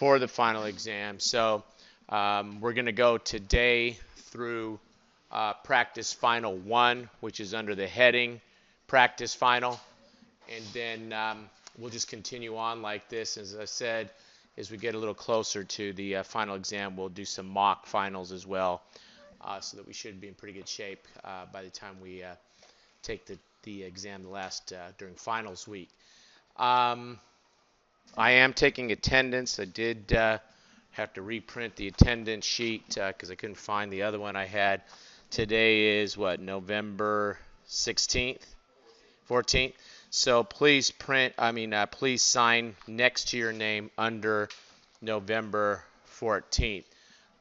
for the final exam. So we're going to go today through practice final 1, which is under the heading practice final. And then we'll just continue on like this. As I said, as we get a little closer to the final exam, we'll do some mock finals as well, so that we should be in pretty good shape by the time we take the exam during finals week. I am taking attendance. I did have to reprint the attendance sheet because I couldn't find the other one I had. Today is what, November 16th, 14th. So please please sign next to your name under November 14th.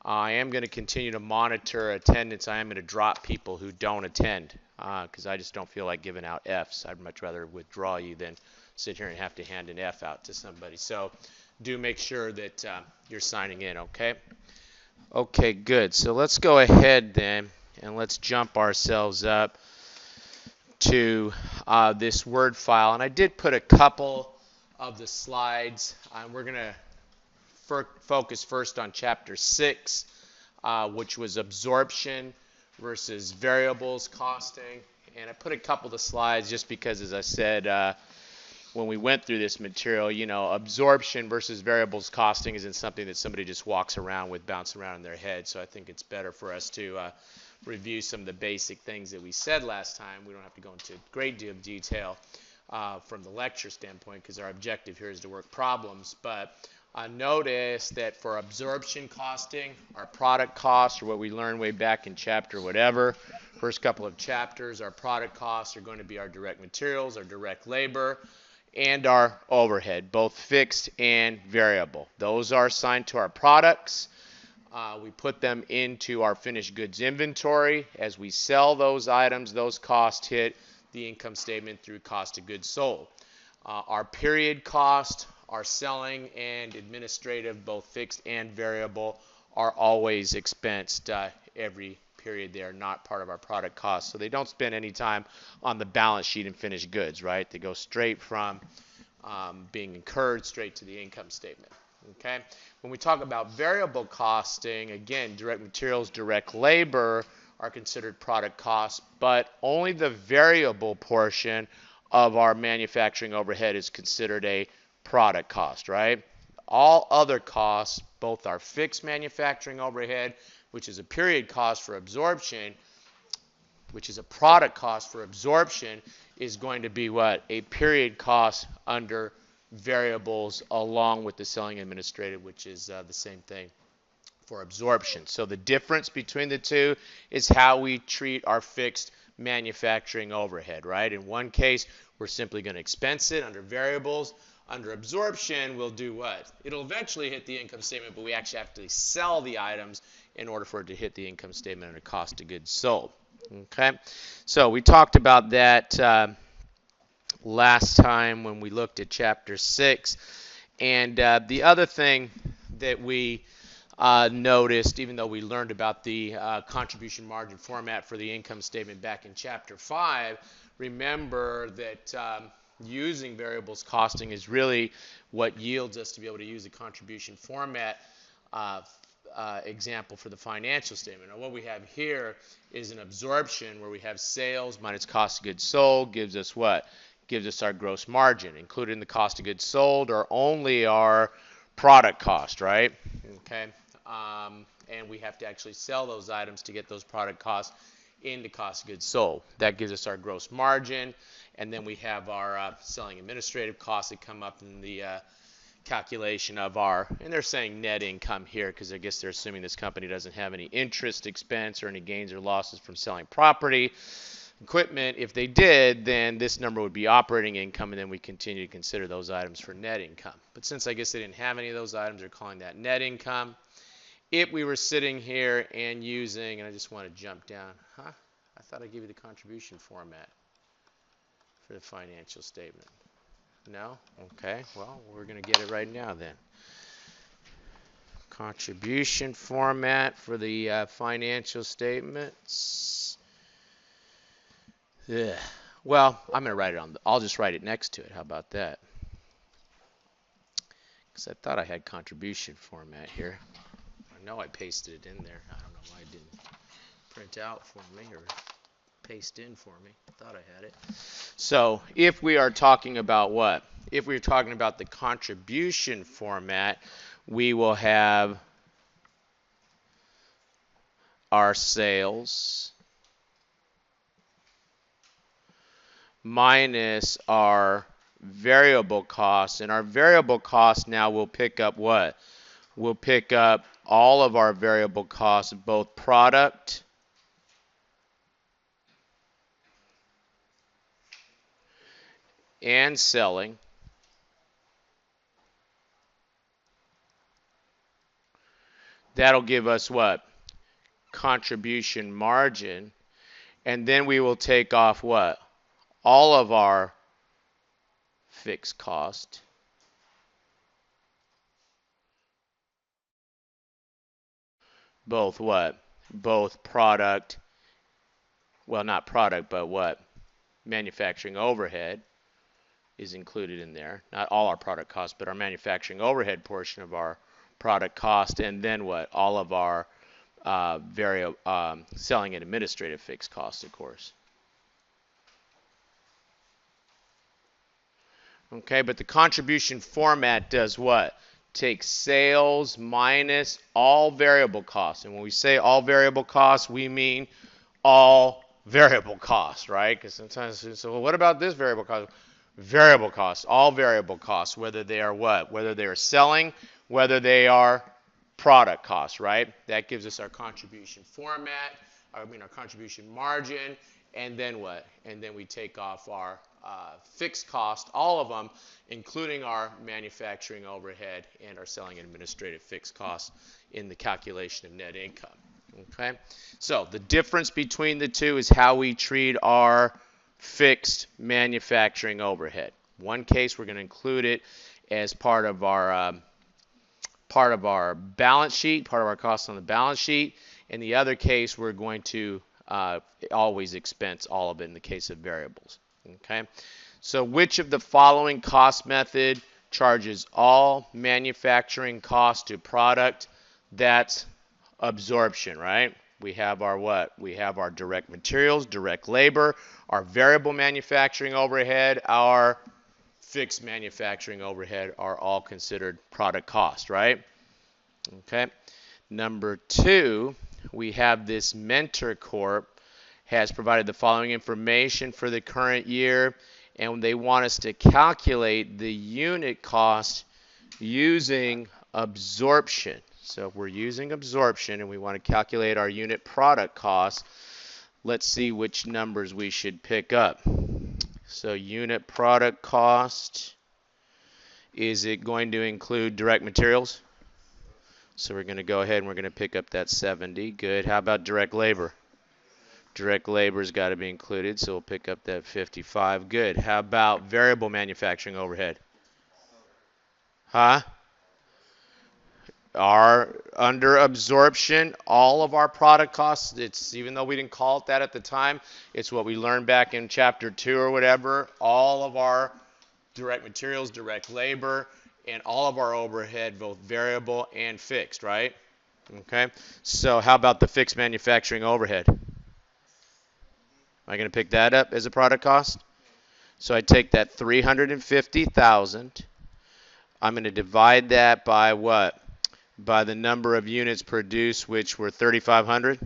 I am going to continue to monitor attendance. I am going to drop people who don't attend because I just don't feel like giving out Fs. I'd much rather withdraw you than sit here and have to hand an F out to somebody. So do make sure that you're signing in, okay? Okay, good. So let's go ahead then and let's jump ourselves up to this Word file. And I did put a couple of the slides. We're going to focus first on Chapter 6, which was absorption versus variables costing. And I put a couple of the slides just because, as I said, when we went through this material, absorption versus variables costing isn't something that somebody just walks around with, bouncing around in their head. So I think it's better for us to review some of the basic things that we said last time. We don't have to go into a great deal of detail from the lecture standpoint because our objective here is to work problems. But notice that for absorption costing, our product costs, or what we learned way back in chapter whatever, first couple of chapters, our product costs are going to be our direct materials, our direct labor, and our overhead, both fixed and variable. Those are assigned to our products. We put them into our finished goods inventory. As we sell those items, those costs hit the income statement through cost of goods sold. Our period cost, our selling and administrative, both fixed and variable, are always expensed every period. They are not part of our product cost. So they don't spend any time on the balance sheet and finished goods, right? They go straight from being incurred straight to the income statement. Okay? When we talk about variable costing, again, direct materials, direct labor are considered product costs, but only the variable portion of our manufacturing overhead is considered a product cost, right? All other costs, both our fixed manufacturing overhead, which is a period cost for absorption, which is a product cost for absorption, is going to be what? A period cost under variables along with the selling administrative, which is the same thing for absorption. So the difference between the two is how we treat our fixed manufacturing overhead, right? In one case, we're simply going to expense it under variables. Under absorption, we'll do what? It'll eventually hit the income statement, but we actually have to sell the items in order for it to hit the income statement under cost of goods sold. Okay, so we talked about that last time when we looked at Chapter 6. And the other thing that we noticed, even though we learned about the contribution margin format for the income statement back in Chapter 5, remember that using variables costing is really what yields us to be able to use the contribution format example for the financial statement. Now what we have here is an absorption where we have sales minus cost of goods sold gives us what? Gives us our gross margin. Included in the cost of goods sold are only our product cost, right? Okay, and we have to actually sell those items to get those product costs into cost of goods sold. That gives us our gross margin, and then we have our selling administrative costs that come up in the calculation of our, and they're saying net income here because I guess they're assuming this company doesn't have any interest expense or any gains or losses from selling property, equipment. If they did, then this number would be operating income, and then we continue to consider those items for net income. But since I guess they didn't have any of those items, they're calling that net income. If we were sitting here and using, and I just want to jump down, I thought I'd give you the contribution format for the financial statement. No? Okay, well, we're going to get it right now then. Contribution format for the financial statements. Ugh. Well, I'm going to write it on. I'll just write it next to it. How about that? Because I thought I had contribution format here. I know I pasted it in there. I don't know why it didn't print out for me or paste in for me. I thought I had it. So if we are talking about what? If we're talking about the contribution format, we will have our sales minus our variable costs. And our variable costs now will pick up what? We'll pick up all of our variable costs, both product and selling. That'll give us what? Contribution margin. And then we will take off what? All of our fixed cost. Both what? Both product, well, not product, but what? Manufacturing overhead is included in there. Not all our product cost, but our manufacturing overhead portion of our product cost. And then what? All of our selling and administrative fixed costs, of course. Okay, but the contribution format does what? Takes sales minus all variable costs. And when we say all variable costs, we mean all variable costs, right? Because sometimes, so well, what about this variable cost? Variable costs, all variable costs, whether they are what? Whether they are selling, whether they are product costs, right? That gives us our contribution format, our contribution margin, and then what? And then we take off our fixed cost, all of them, including our manufacturing overhead and our selling and administrative fixed costs in the calculation of net income. Okay, so the difference between the two is how we treat our fixed manufacturing overhead. One case we're going to include it as part of our balance sheet, part of our costs on the balance sheet. In the other case, we're going to always expense all of it in the case of variables. Okay, so which of the following cost method charges all manufacturing costs to product? That's absorption, right? We have our what? We have our direct materials, direct labor, our variable manufacturing overhead, our fixed manufacturing overhead are all considered product cost, right? Okay. Number two, we have this Mentor Corp has provided the following information for the current year, and they want us to calculate the unit cost using absorption. So if we're using absorption and we want to calculate our unit product cost, let's see which numbers we should pick up. So unit product cost, is it going to include direct materials? So we're going to go ahead and we're going to pick up that 70. Good. How about direct labor? Direct labor's got to be included, so we'll pick up that 55. Good. How about variable manufacturing overhead? Huh? Our under absorption, all of our product costs, it's even though we didn't call it that at the time, it's what we learned back in chapter 2 or whatever, all of our direct materials, direct labor, and all of our overhead, both variable and fixed, right? Okay, so how about the fixed manufacturing overhead? Am I going to pick that up as a product cost? So I take that 350,000. I'm going to divide that by what? By the number of units produced, which were 3,500.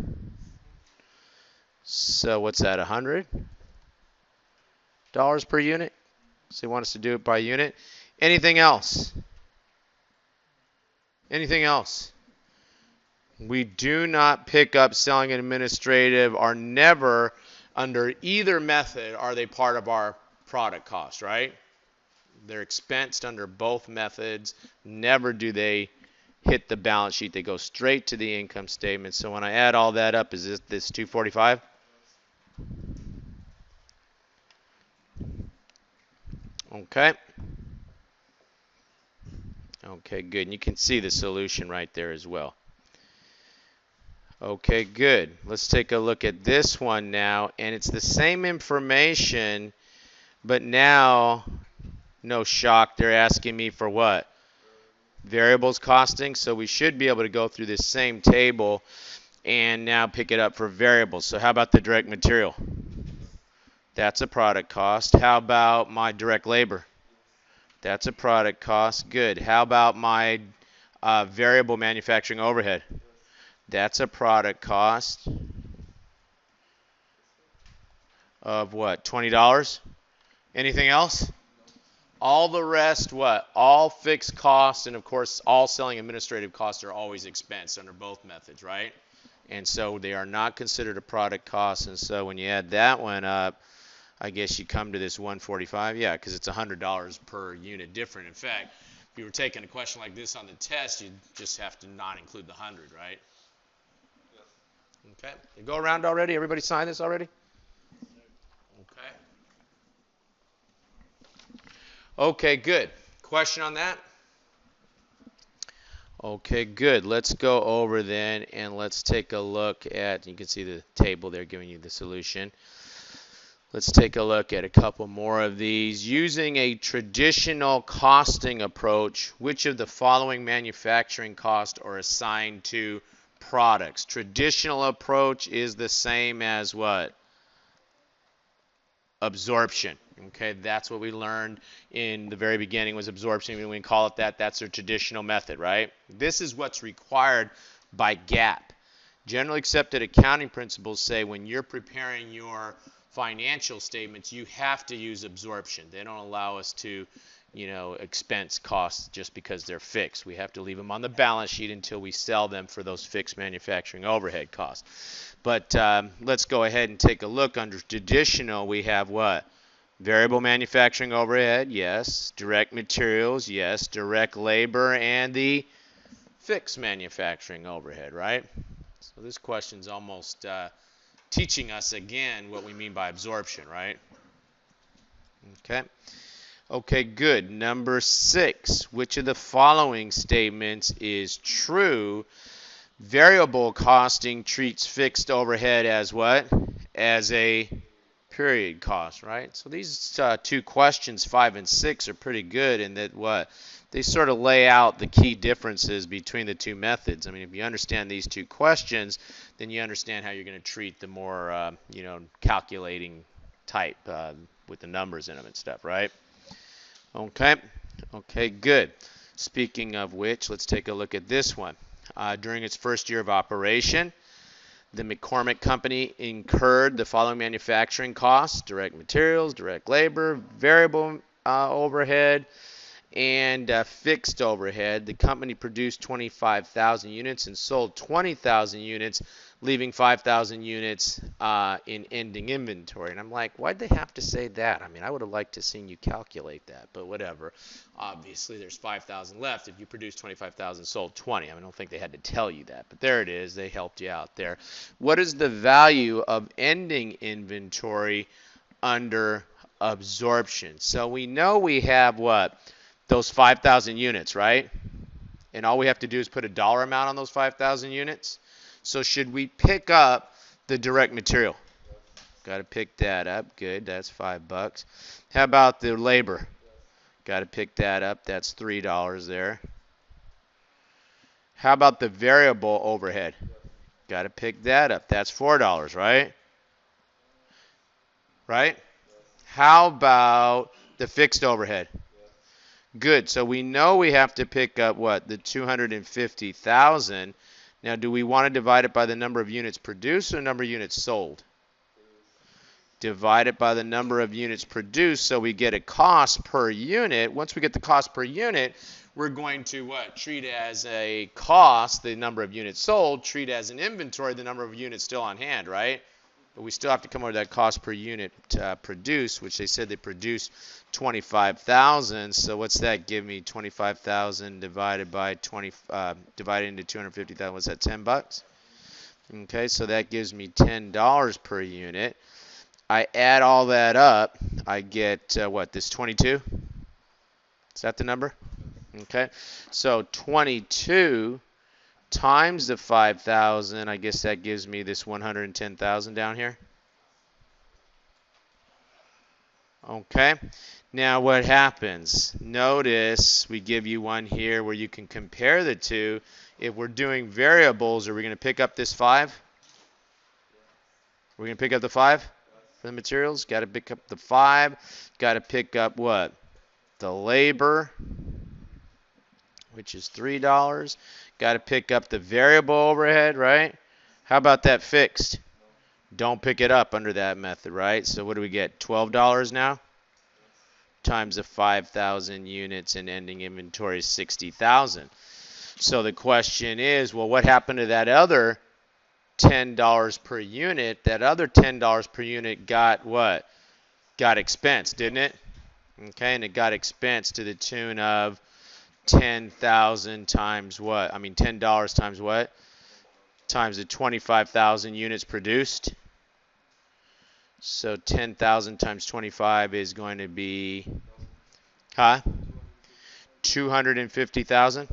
So what's that, $100 per unit? So they want us to do it by unit. Anything else? Anything else? We do not pick up selling and administrative, are never under either method are they part of our product cost, right? They're expensed under both methods. Never do they hit the balance sheet. They go straight to the income statement. So when I add all that up, is this 245? Okay. Okay, good. And you can see the solution right there as well. Okay, good. Let's take a look at this one now. And it's the same information, but now, no shock, they're asking me for what? variables costing. So we should be able to go through this same table and now pick it up for variables. So how about the direct material? That's a product cost. How about my direct labor? That's a product cost. Good. How about my variable manufacturing overhead? That's a product cost of what? $20? Anything else? All the rest, what? All fixed costs, and of course, all selling administrative costs are always expensed under both methods, right? And so they are not considered a product cost. And so when you add that one up, I guess you come to this 145. Yeah, because it's $100 per unit different. In fact, if you were taking a question like this on the test, you'd just have to not include the 100, right? Yes. Okay. You go around already? Everybody sign this already? Okay. Okay, good. Question on that? Okay, good. Let's go over then and let's take a look at, you can see the table there giving you the solution. Let's take a look at a couple more of these. Using a traditional costing approach, which of the following manufacturing costs are assigned to products? Traditional approach is the same as what? Absorption. Okay, that's what we learned in the very beginning was absorption. When we call it that, that's a traditional method, right? This is what's required by GAAP. Generally accepted accounting principles say when you're preparing your financial statements, you have to use absorption. They don't allow us to, expense costs just because they're fixed. We have to leave them on the balance sheet until we sell them for those fixed manufacturing overhead costs. But let's go ahead and take a look. Under traditional, we have what? Variable manufacturing overhead, yes. Direct materials, yes. Direct labor, and the fixed manufacturing overhead, right? So this question's almost teaching us again what we mean by absorption, right? Okay. Okay, good. Number 6. Which of the following statements is true? Variable costing treats fixed overhead as what? As a period cost, right? So these two questions, 5 and 6, are pretty good in that what? They sort of lay out the key differences between the two methods. I mean, if you understand these two questions, then you understand how you're going to treat the more, calculating type with the numbers in them and stuff, right? Okay. Okay, good. Speaking of which, let's take a look at this one. During its first year of operation, the McCormick Company incurred the following manufacturing costs: direct materials, direct labor, variable overhead, and fixed overhead. The company produced 25,000 units and sold 20,000 units, leaving 5,000 units in ending inventory. And I'm like, why'd they have to say that? I mean, I would have liked to seen you calculate that, but whatever. Obviously, there's 5,000 left. If you produce 25,000, sold 20. I don't think they had to tell you that, but there it is. They helped you out there. What is the value of ending inventory under absorption? So we know we have what? Those 5,000 units, right? And all we have to do is put a dollar amount on those 5,000 units. So should we pick up the direct material? Got to pick that up. Good. That's $5. How about the labor? Got to pick that up. That's $3 there. How about the variable overhead? Got to pick that up. That's $4, right? Right? How about the fixed overhead? Good. So we know we have to pick up what? The 250,000. Now, do we want to divide it by the number of units produced or number of units sold? Divide it by the number of units produced so we get a cost per unit. Once we get the cost per unit, we're going to what? Treat as a cost the number of units sold, treat as an inventory the number of units still on hand, right? But we still have to come up with that cost per unit produced, which they said they produced 25,000. So what's that give me? 25,000 divided by 20, divided into 250,000. What's that? $10. Okay, so that gives me $10 per unit. I add all that up. I get what? This 22. Is that the number? Okay, so 22 times the 5,000, I guess that gives me this 110,000 down here. Okay. Now what happens? Notice we give you one here where you can compare the two. If we're doing variables, are we going to pick up this 5? We're going to pick up the 5 for the materials? Got to pick up the 5. Got to pick up what? The labor, which is $3. Got to pick up the variable overhead, right? How about that fixed? Don't pick it up under that method, right? So what do we get? $12 now? Times the 5,000 units and ending inventory is 60,000. So the question is, well, what happened to that other $10 per unit? That other $10 per unit got what? Got expensed, didn't it? Okay, and it got expensed to the tune of 10,000 times what? I mean, $10 times what? Times the 25,000 units produced. So 10,000 times 25 is going to be, 250,000.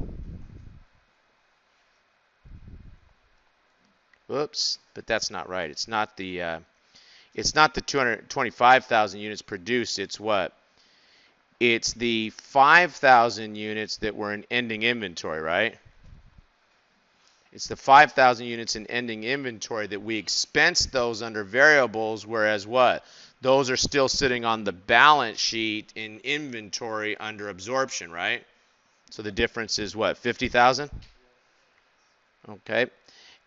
Whoops, but that's not right. It's not the 225,000 units produced. It's what? It's the 5,000 units that were in ending inventory, right? It's the 5,000 units in ending inventory that we expense those under variables, whereas what? Those are still sitting on the balance sheet in inventory under absorption, right? So the difference is what? 50,000? Okay.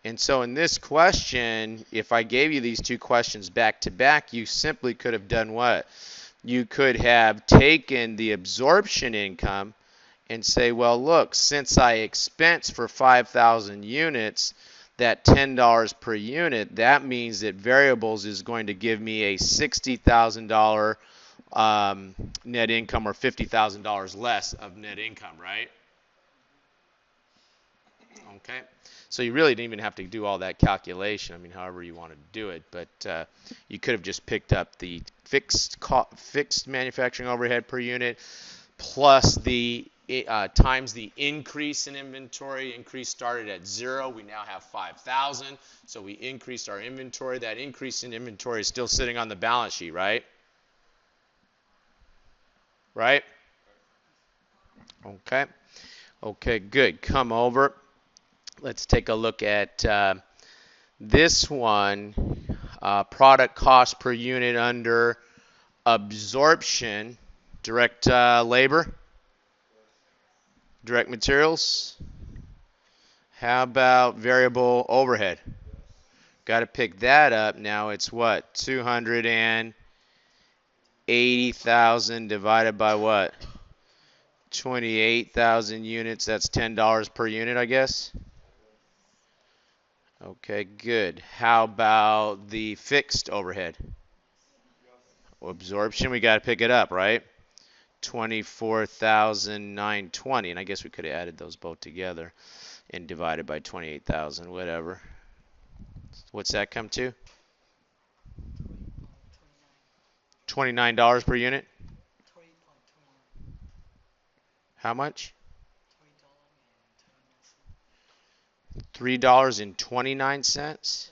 And so in this question, if I gave you these two questions back to back, you simply could have done what? You could have taken the absorption income and say, well, look, since I expense for 5,000 units, that $10 per unit, that means that variables is going to give me a $60,000 net income, or $50,000 less of net income, right? Okay. So you really didn't even have to do all that calculation. I mean, however you wanted to do it, but you could have just picked up the fixed manufacturing overhead per unit plus the times the increase in inventory. Increase started at 0. We now have 5,000. So we increased our inventory. That increase in inventory is still sitting on the balance sheet, right? Right? Okay. Okay, good. Come over. Let's take a look at this one. Product cost per unit under absorption. Direct labor. Direct materials. How about variable overhead? Got to pick that up. Now it's what? 280,000 divided by what? 28,000 units. That's $10 per unit, I guess. Okay, good. How about the fixed overhead? Absorption, we got to pick it up, right? 24,920, and I guess we could have added those both together and divided by 28,000, whatever. What's that come to? $29 per unit? How much? $3.29?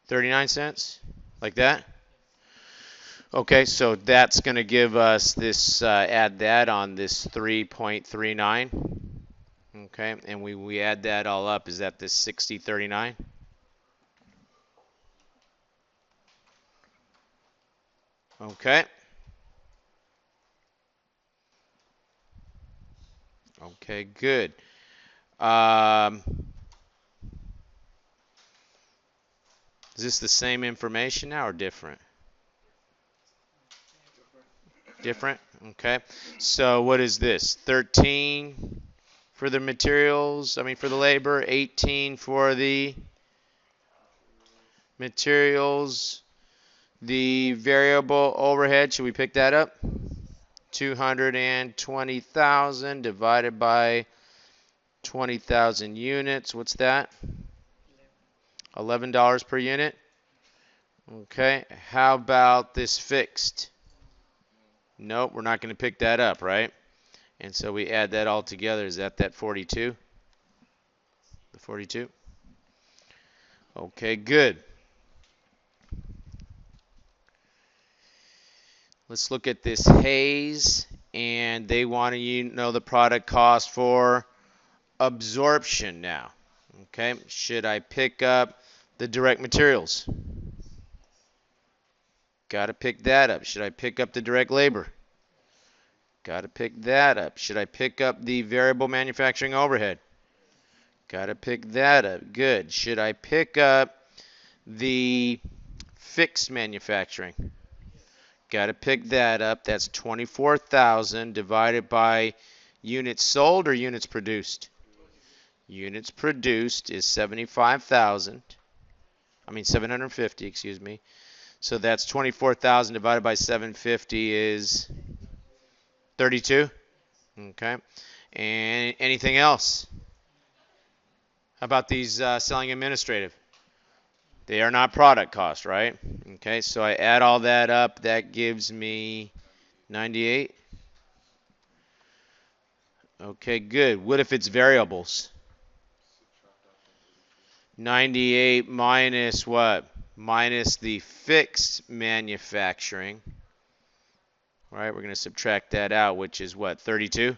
39 cents? Like that? Okay, so that's going to give us this, add that on this 3.39. Okay, and we add that all up. Is that this 60.39? Okay. Okay, good. Is this the same information now or different? Different? Okay. So what is this? 13 for the materials, for the labor, 18 for the materials. The variable overhead, should we pick that up? 220,000 divided by 20,000 units. What's that? $11 per unit. Okay. How about this fixed? Nope, we're not going to pick that up, right? And so we add that all together. Is that 42? The 42? Okay, good. Let's look at this Hayes, and they want to know the product cost for absorption now. Okay, should I pick up the direct materials? Got to pick that up. Should I pick up the direct labor? Got to pick that up. Should I pick up the variable manufacturing overhead? Got to pick that up. Good. Should I pick up the fixed manufacturing? Got to pick that up. That's 24,000 divided by units sold or units produced? Units produced is 75,000. I mean 750, excuse me. So that's 24,000 divided by 750 is 32. Okay. And anything else? How about these selling administrative? They are not product cost, right? Okay, so I add all that up. That gives me 98. Okay, good. What if it's variables? 98 minus what? Minus the fixed manufacturing. All right, we're going to subtract that out, which is what? 32?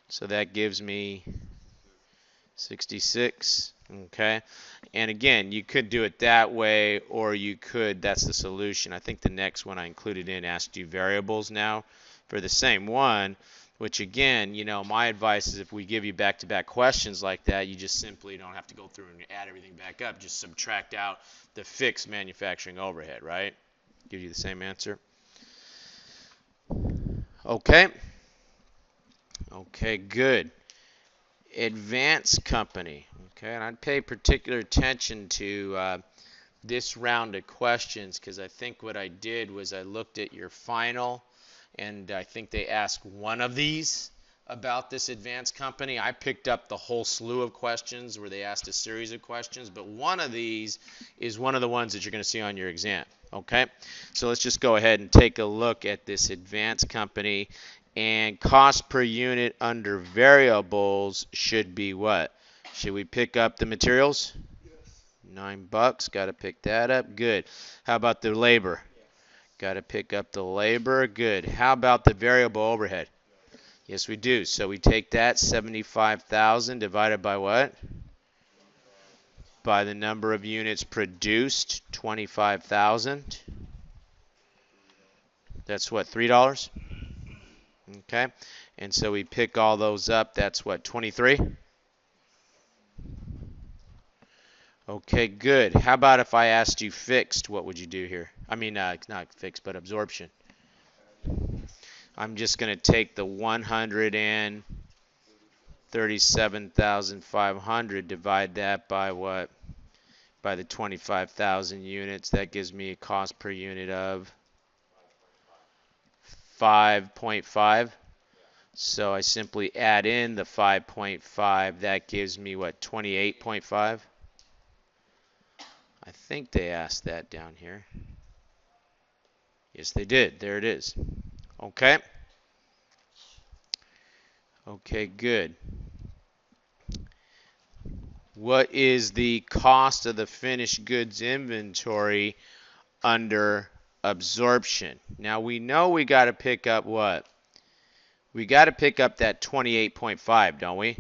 So that gives me 66. Okay. And again, you could do it that way, or you could, that's the solution. I think the next one I included in asked you variables now for the same one, which again, my advice is if we give you back-to-back questions like that, you just simply don't have to go through and add everything back up. Just subtract out the fixed manufacturing overhead, right? Gives you the same answer. Okay. Okay, good. Advanced company. Okay, and I'd pay particular attention to this round of questions because I think what I did was I looked at your final, and I think they asked one of these about this advanced company. I picked up the whole slew of questions where they asked a series of questions, but one of these is one of the ones that you're going to see on your exam. Okay, so let's just go ahead and take a look at this advanced company. And cost per unit under variables should be what? Should we pick up the materials? Yes. $9. Got to pick that up. Good. How about the labor? Yes. Got to pick up the labor. Good. How about the variable overhead? Yes, we do. So we take that 75,000 divided by what? By the number of units produced, 25,000. That's what, $3? Okay, and so we pick all those up. That's what, 23? Okay, good. How about if I asked you fixed, what would you do here? I mean, not fixed, but absorption. I'm just going to take the 137,500, divide that by what? By the 25,000 units. That gives me a cost per unit of 5.5. So I simply add in the 5.5. That gives me what, 28.5? I think they asked that down here. Yes, they did. There it is. Okay. Okay, good. What is the cost of the finished goods inventory under absorption? Now we know we got to pick up what? We got to pick up that 28.5, don't we?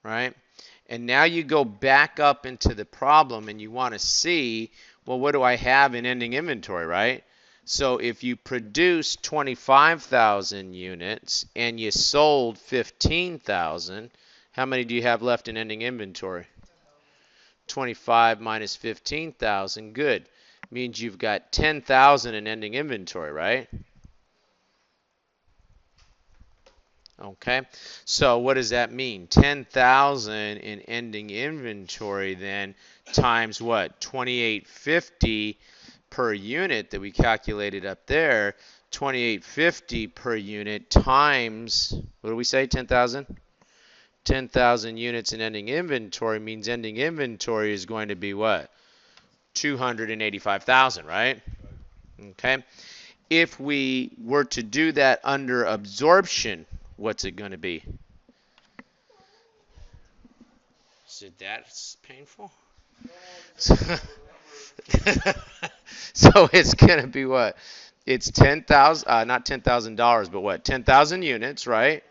Right? And now you go back up into the problem and you want to see, well, what do I have in ending inventory, right? So if you produce 25,000 units and you sold 15,000, how many do you have left in ending inventory? 25 minus 15,000, good. Means you've got 10,000 in ending inventory, right? Okay, so what does that mean? 10,000 in ending inventory then times what? 2850 per unit that we calculated up there. 2850 per unit times, what do we say, 10,000? 10,000 units in ending inventory means ending inventory is going to be what? 285,000, right? Okay. If we were to do that under absorption, what's it going to be? Is it that painful? So it's going to be what? It's 10,000, not $10,000, but what? 10,000 units, right?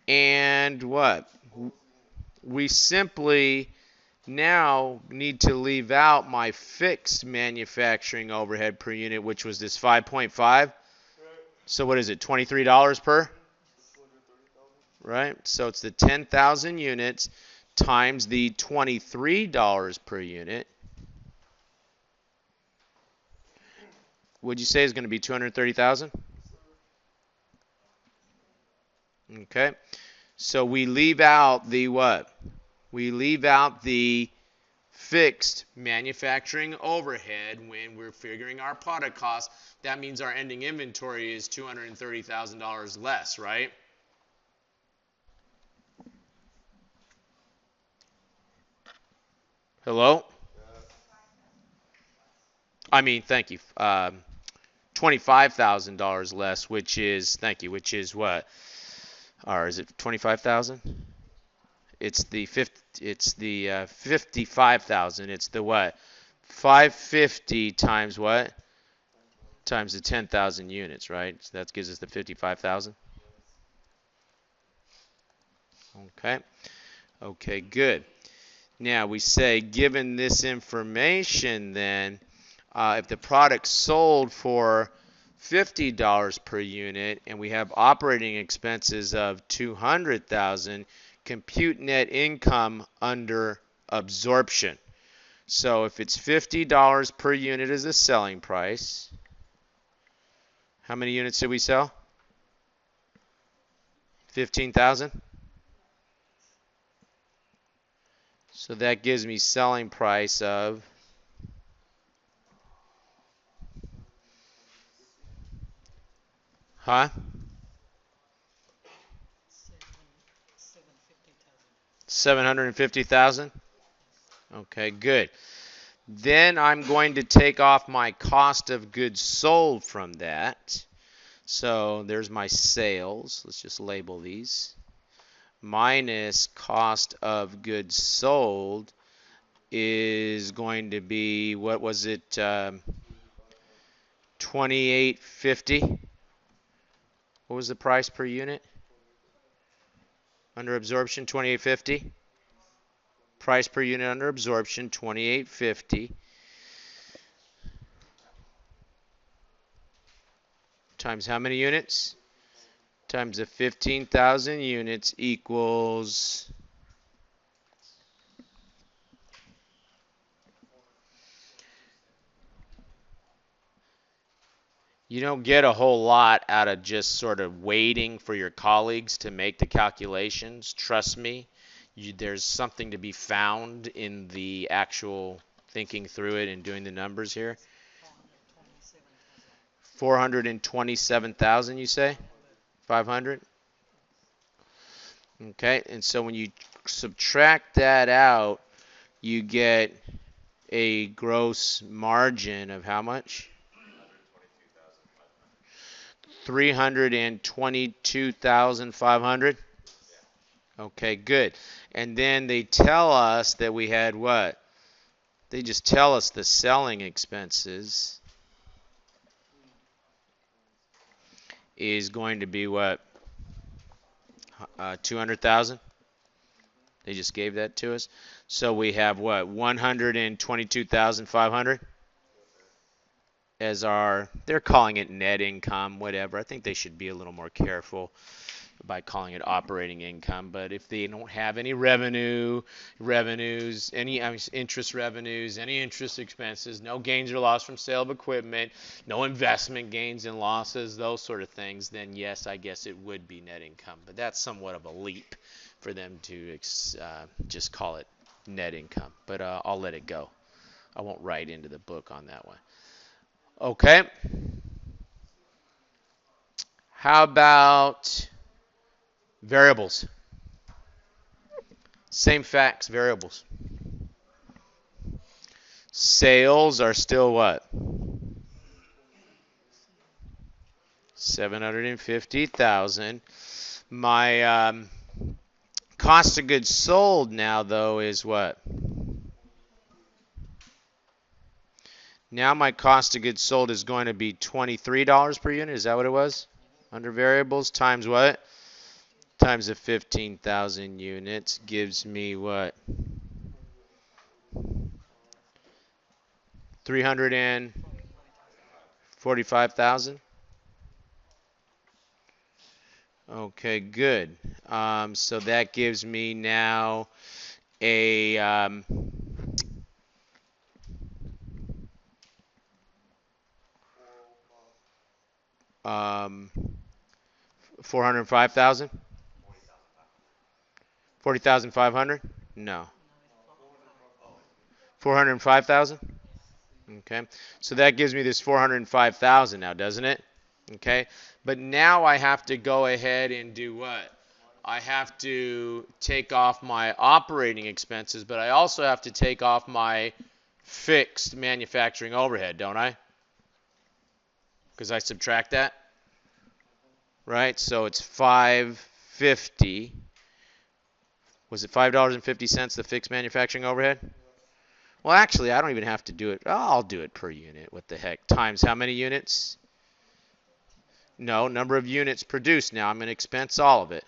And what? We simply now need to leave out my fixed manufacturing overhead per unit, which was this 5.5. So what is it? $23 per? Right? So it's the 10,000 units times the $23 per unit. Would you say is going to be 230,000? Okay. So we leave out the what? We leave out the fixed manufacturing overhead when we're figuring our product cost. That means our ending inventory is $230,000 less, right? Hello? I mean, thank you. $25,000 less, which is, thank you, which is what? Or is it 25,000? It's the 55,000. It's the what? 550 times what? Times the 10,000 units, right? So that gives us the 55,000. Okay. Okay, good. Now we say, given this information, then, if the product sold for $50 per unit and we have operating expenses of 200,000, compute net income under absorption. So if it's $50 per unit as a selling price, how many units did we sell? 15,000. So that gives me selling price of, huh? 750,000. Okay, good. Then I'm going to take off my cost of goods sold from that. So there's my sales. Let's just label these. Minus cost of goods sold is going to be, what was it, 28.50? What was the price per unit? Under absorption, 28.50. Price per unit under absorption, 28.50. Times how many units? Times the 15,000 units equals, you don't get a whole lot out of just sort of waiting for your colleagues to make the calculations. Trust me, there's something to be found in the actual thinking through it and doing the numbers here. 427,000, you say? 500? Okay, and so when you subtract that out, you get a gross margin of how much? 322,500. Okay, good. And then they tell us that we had what? They just tell us the selling expenses is going to be what? 200,000. They just gave that to us. So we have what? 122,500 as our, they're calling it net income, whatever. I think they should be a little more careful by calling it operating income. But if they don't have any revenues, any interest revenues, any interest expenses, no gains or loss from sale of equipment, no investment gains and losses, those sort of things, then yes, I guess it would be net income. But that's somewhat of a leap for them to just call it net income. But I'll let it go. I won't write into the book on that one. Okay. How about variables? Same facts, variables. Sales are still what? 750,000. My cost of goods sold now, though, is what? Now my cost of goods sold is going to be $23 per unit. Is that what it was? Under variables times what? Times the 15,000 units gives me what? 345,000. Okay, good. So that gives me now a 405,000. 40,500? No. 405,000? Okay. So that gives me this 405,000 now, doesn't it? Okay. But now I have to go ahead and do what? I have to take off my operating expenses, but I also have to take off my fixed manufacturing overhead, don't I? Because I subtract that. Right? So it's 550. Was it $5.50 the fixed manufacturing overhead? Well, actually, I don't even have to do it. Oh, I'll do it per unit. What the heck? Times how many units? No, number of units produced. Now I'm going to expense all of it.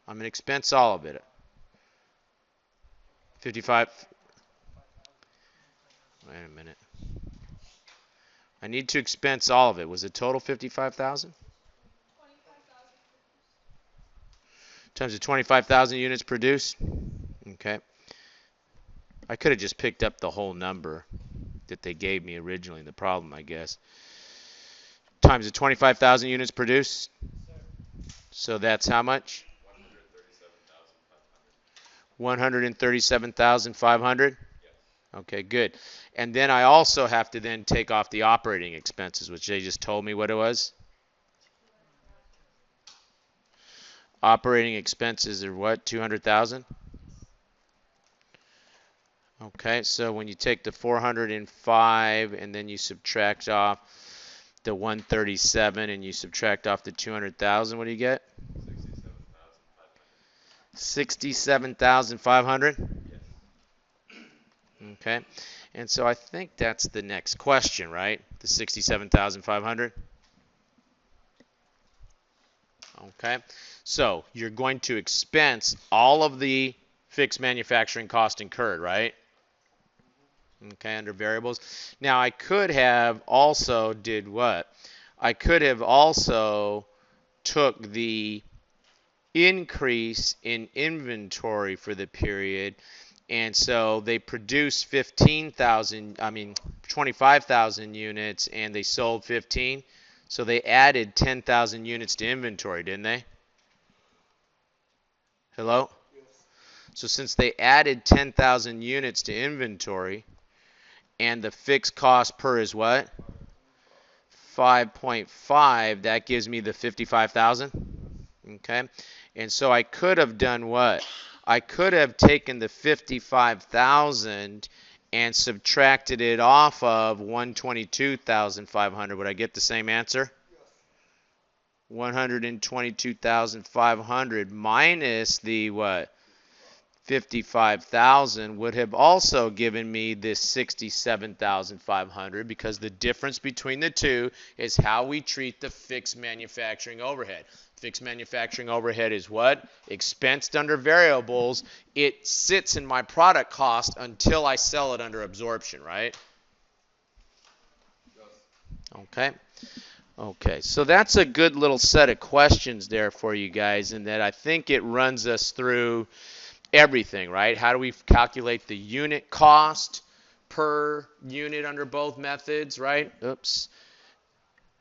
I'm going to expense all of it. 55. Wait a minute. I need to expense all of it. Was it total 55,000? Times the 25,000 units produced. Okay. I could have just picked up the whole number that they gave me originally in the problem, I guess. Times the 25,000 units produced. So that's how much? 137,500. Okay, good. And then I also have to then take off the operating expenses, which they just told me what it was. Operating expenses are what? 200,000? Okay, so when you take the 405 and then you subtract off the 137 and you subtract off the 200,000, what do you get? 67,500? Okay, and so I think that's the next question, right? The 67,500? Okay, so you're going to expense all of the fixed manufacturing cost incurred, right? Okay, under variables. Now I could have also did what? I could have also took the increase in inventory for the period, and so they produced 25,000 units and they sold 15. So they added 10,000 units to inventory, didn't they? Hello? Yes. So since they added 10,000 units to inventory, and the fixed cost per is what? 5.5. That gives me the 55,000. Okay. And so I could have done what? I could have taken the 55,000 and subtracted it off of 122,500. Would I get the same answer? Yes. 122,500 minus the what? 55,000 would have also given me this 67,500, because the difference between the two is how we treat the fixed manufacturing overhead. Fixed manufacturing overhead is what? Expensed under variables. It sits in my product cost until I sell it under absorption, right? Okay. Okay, so that's a good little set of questions there for you guys, and that I think it runs us through everything, right? How do we calculate the unit cost per unit under both methods, right? Oops.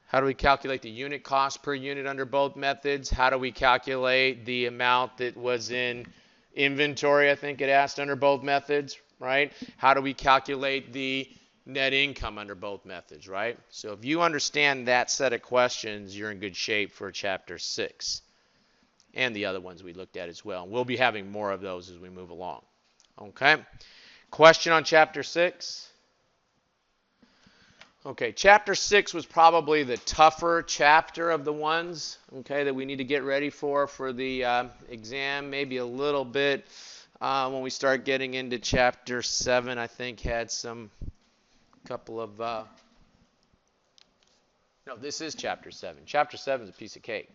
How do we calculate the unit cost per unit under both methods? How do we calculate the amount that was in inventory, I think it asked, under both methods, right? How do we calculate the net income under both methods, right? So if you understand that set of questions, you're in good shape for Chapter 6. And the other ones we looked at as well. We'll be having more of those as we move along. Okay. Question on Chapter 6? Okay, Chapter 6 was probably the tougher chapter of the ones, okay, that we need to get ready for the exam. Maybe a little bit when we start getting into Chapter 7, I think had some couple of, no, this is chapter 7. Chapter 7 is a piece of cake.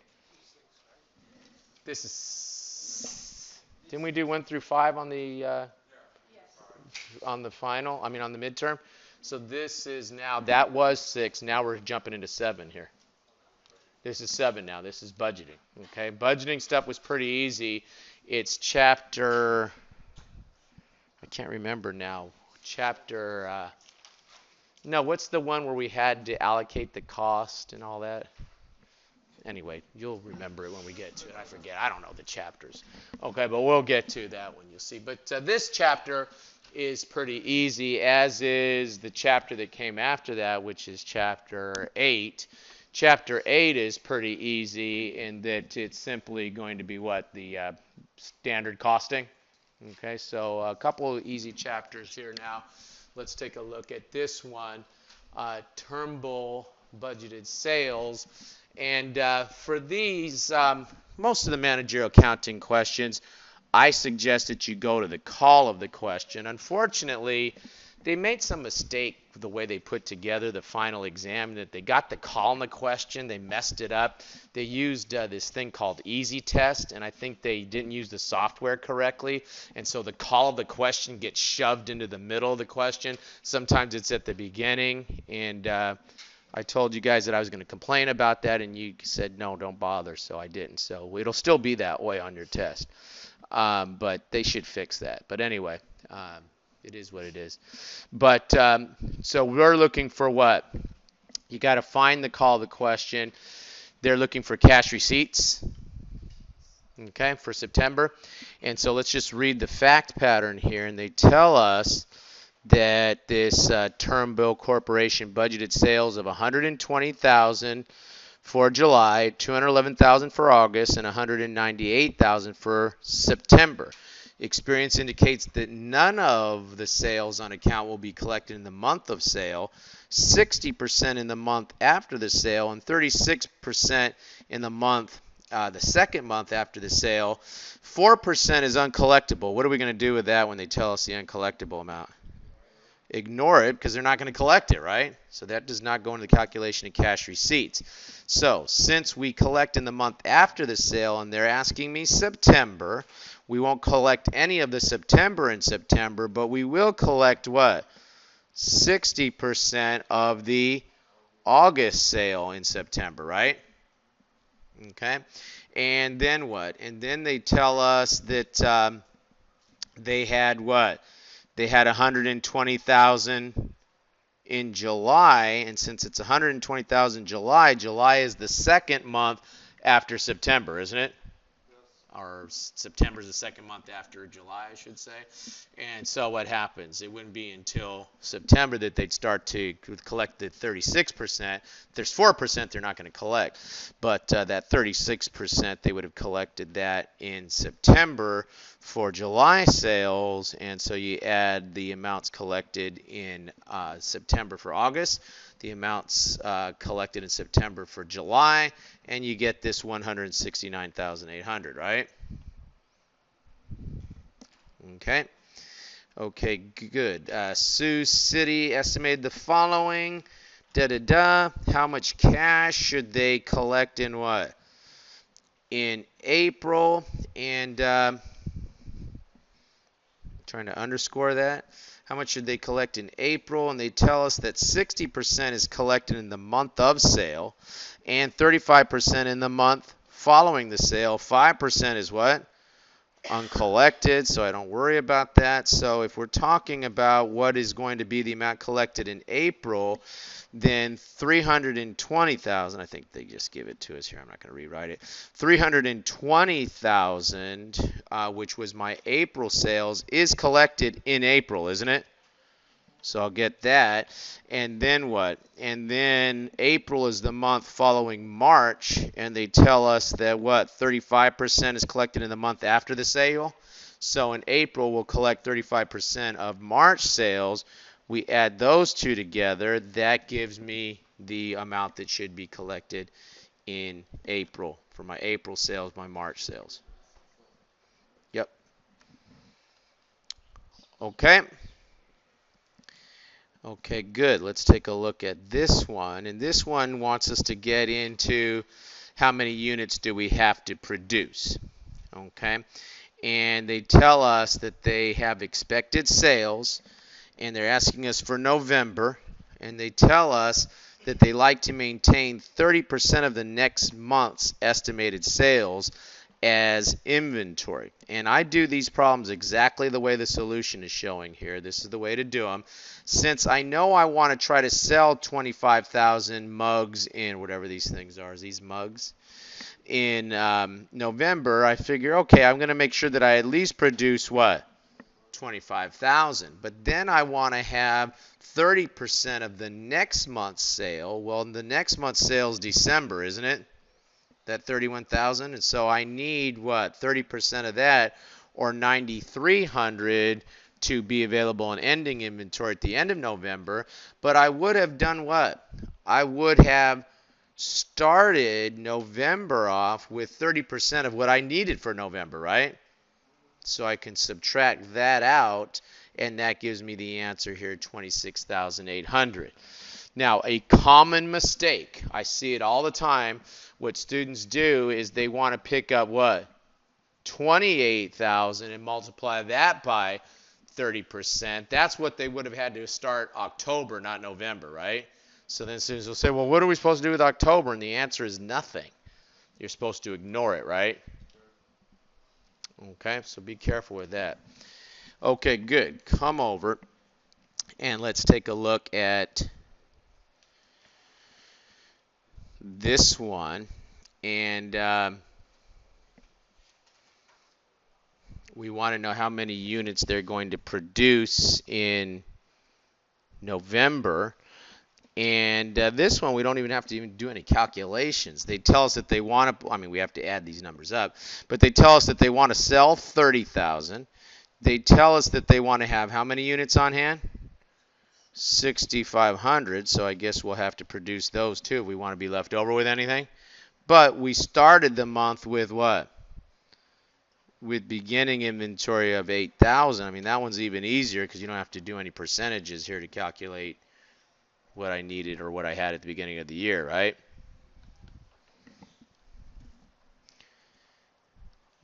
This is, didn't we do 1 through 5 on the final, on the midterm? So this is now, that was 6, now we're jumping into 7 here. This is 7 now, this is budgeting, okay? Budgeting stuff was pretty easy. It's chapter, I can't remember now, no, what's the one where we had to allocate the cost and all that? Anyway, you'll remember it when we get to it. I forget. I don't know the chapters. Okay, but we'll get to that one. You'll see. But this chapter is pretty easy, as is the chapter that came after that, which is chapter 8. Chapter 8 is pretty easy in that it's simply going to be what? The standard costing. Okay, so a couple of easy chapters here now. Let's take a look at this one, Turnbull budgeted sales. And for these, most of the managerial accounting questions, I suggest that you go to the call of the question. Unfortunately, they made some mistake with the way they put together the final exam, that they got the call in the question, they messed it up. They used this thing called Easy Test, and I think they didn't use the software correctly, and so the call of the question gets shoved into the middle of the question. Sometimes it's at the beginning, and I told you guys that I was going to complain about that, and you said, no, don't bother, so I didn't. So it'll still be that way on your test, but they should fix that. But anyway, it is what it is. But so we're looking for what? You got to find the call of the question. They're looking for cash receipts, okay, for September. And so let's just read the fact pattern here, and they tell us that this Turnbull Corporation budgeted sales of $120,000 for July, $211,000 for August, and $198,000 for September. Experience indicates that none of the sales on account will be collected in the month of sale, 60% in the month after the sale, and 36% in the month, the second month after the sale. 4% is uncollectible. What are we going to do with that when they tell us the uncollectible amount? Ignore it, because they're not going to collect it, right? So that does not go into the calculation of cash receipts. So since we collect in the month after the sale, and they're asking me September, we won't collect any of the September in September, but we will collect what? 60% of the August sale in September, right? Okay. And then what? And then they tell us that they had what? They had 120,000 in July, and since it's 120,000 July, July is the second month after September, isn't it? Or September is the second month after July, I should say. And so what happens? It wouldn't be until September that they'd start to collect the 36%. If there's 4%, they're not going to collect. But that 36%, they would have collected that in September for July sales. And so you add the amounts collected in September for August, the amounts collected in September for July, and you get this 169,800, right? Okay, good. Sioux City estimated the following. How much cash should they collect in what? In April, and trying to underscore that. How much should they collect in April? And they tell us that 60% is collected in the month of sale and 35% in the month following the sale. 5% is what? Uncollected, so I don't worry about that. So if we're talking about what is going to be the amount collected in April, then 320,000, I think they just give it to us here. I'm not going to rewrite it. 320,000, which was my April sales, is collected in April, isn't it? So I'll get that. And then what? And then April is the month following March, and they tell us that what? 35% is collected in the month after the sale. So in April, we'll collect 35% of March sales. We add those two together. That gives me the amount that should be collected in April for my April sales, my March sales. Yep. Okay. Okay, good. Let's take a look at this one. And this one wants us to get into how many units do we have to produce. Okay, and they tell us that they have expected sales, and they're asking us for November, and they tell us that they like to maintain 30% of the next month's estimated sales as inventory. And I do these problems exactly the way the solution is showing here. This is the way to do them. Since I know I want to try to sell 25,000 mugs in whatever these things are, these mugs, in November, I figure, okay, I'm going to make sure that I at least produce what? 25,000. But then I want to have 30% of the next month's sale. Well, the next month's sale is December, isn't it? That 31,000. And so I need what? 30% of that, or 9,300, to be available in ending inventory at the end of November. But I would have done what? I would have started November off with 30% of what I needed for November, right? So I can subtract that out, and that gives me the answer here, 26,800. Now, a common mistake, I see it all the time, what students do is they want to pick up what? 28,000 and multiply that by 30%. That's what they would have had to start October, not November, right? So then students will say, well, what are we supposed to do with October? And the answer is nothing. You're supposed to ignore it, right? Okay, so be careful with that. Okay, good. Come over and let's take a look at this one. And we want to know how many units they're going to produce in November. And this one, we don't even have to even do any calculations. They tell us that they want to, I mean, we have to add these numbers up, but they tell us that they want to sell 30,000. They tell us that they want to have how many units on hand? 6,500, so I guess we'll have to produce those too if we want to be left over with anything. But we started the month with what? With beginning inventory of 8,000. I mean, that one's even easier because you don't have to do any percentages here to calculate what I needed or what I had at the beginning of the year, right?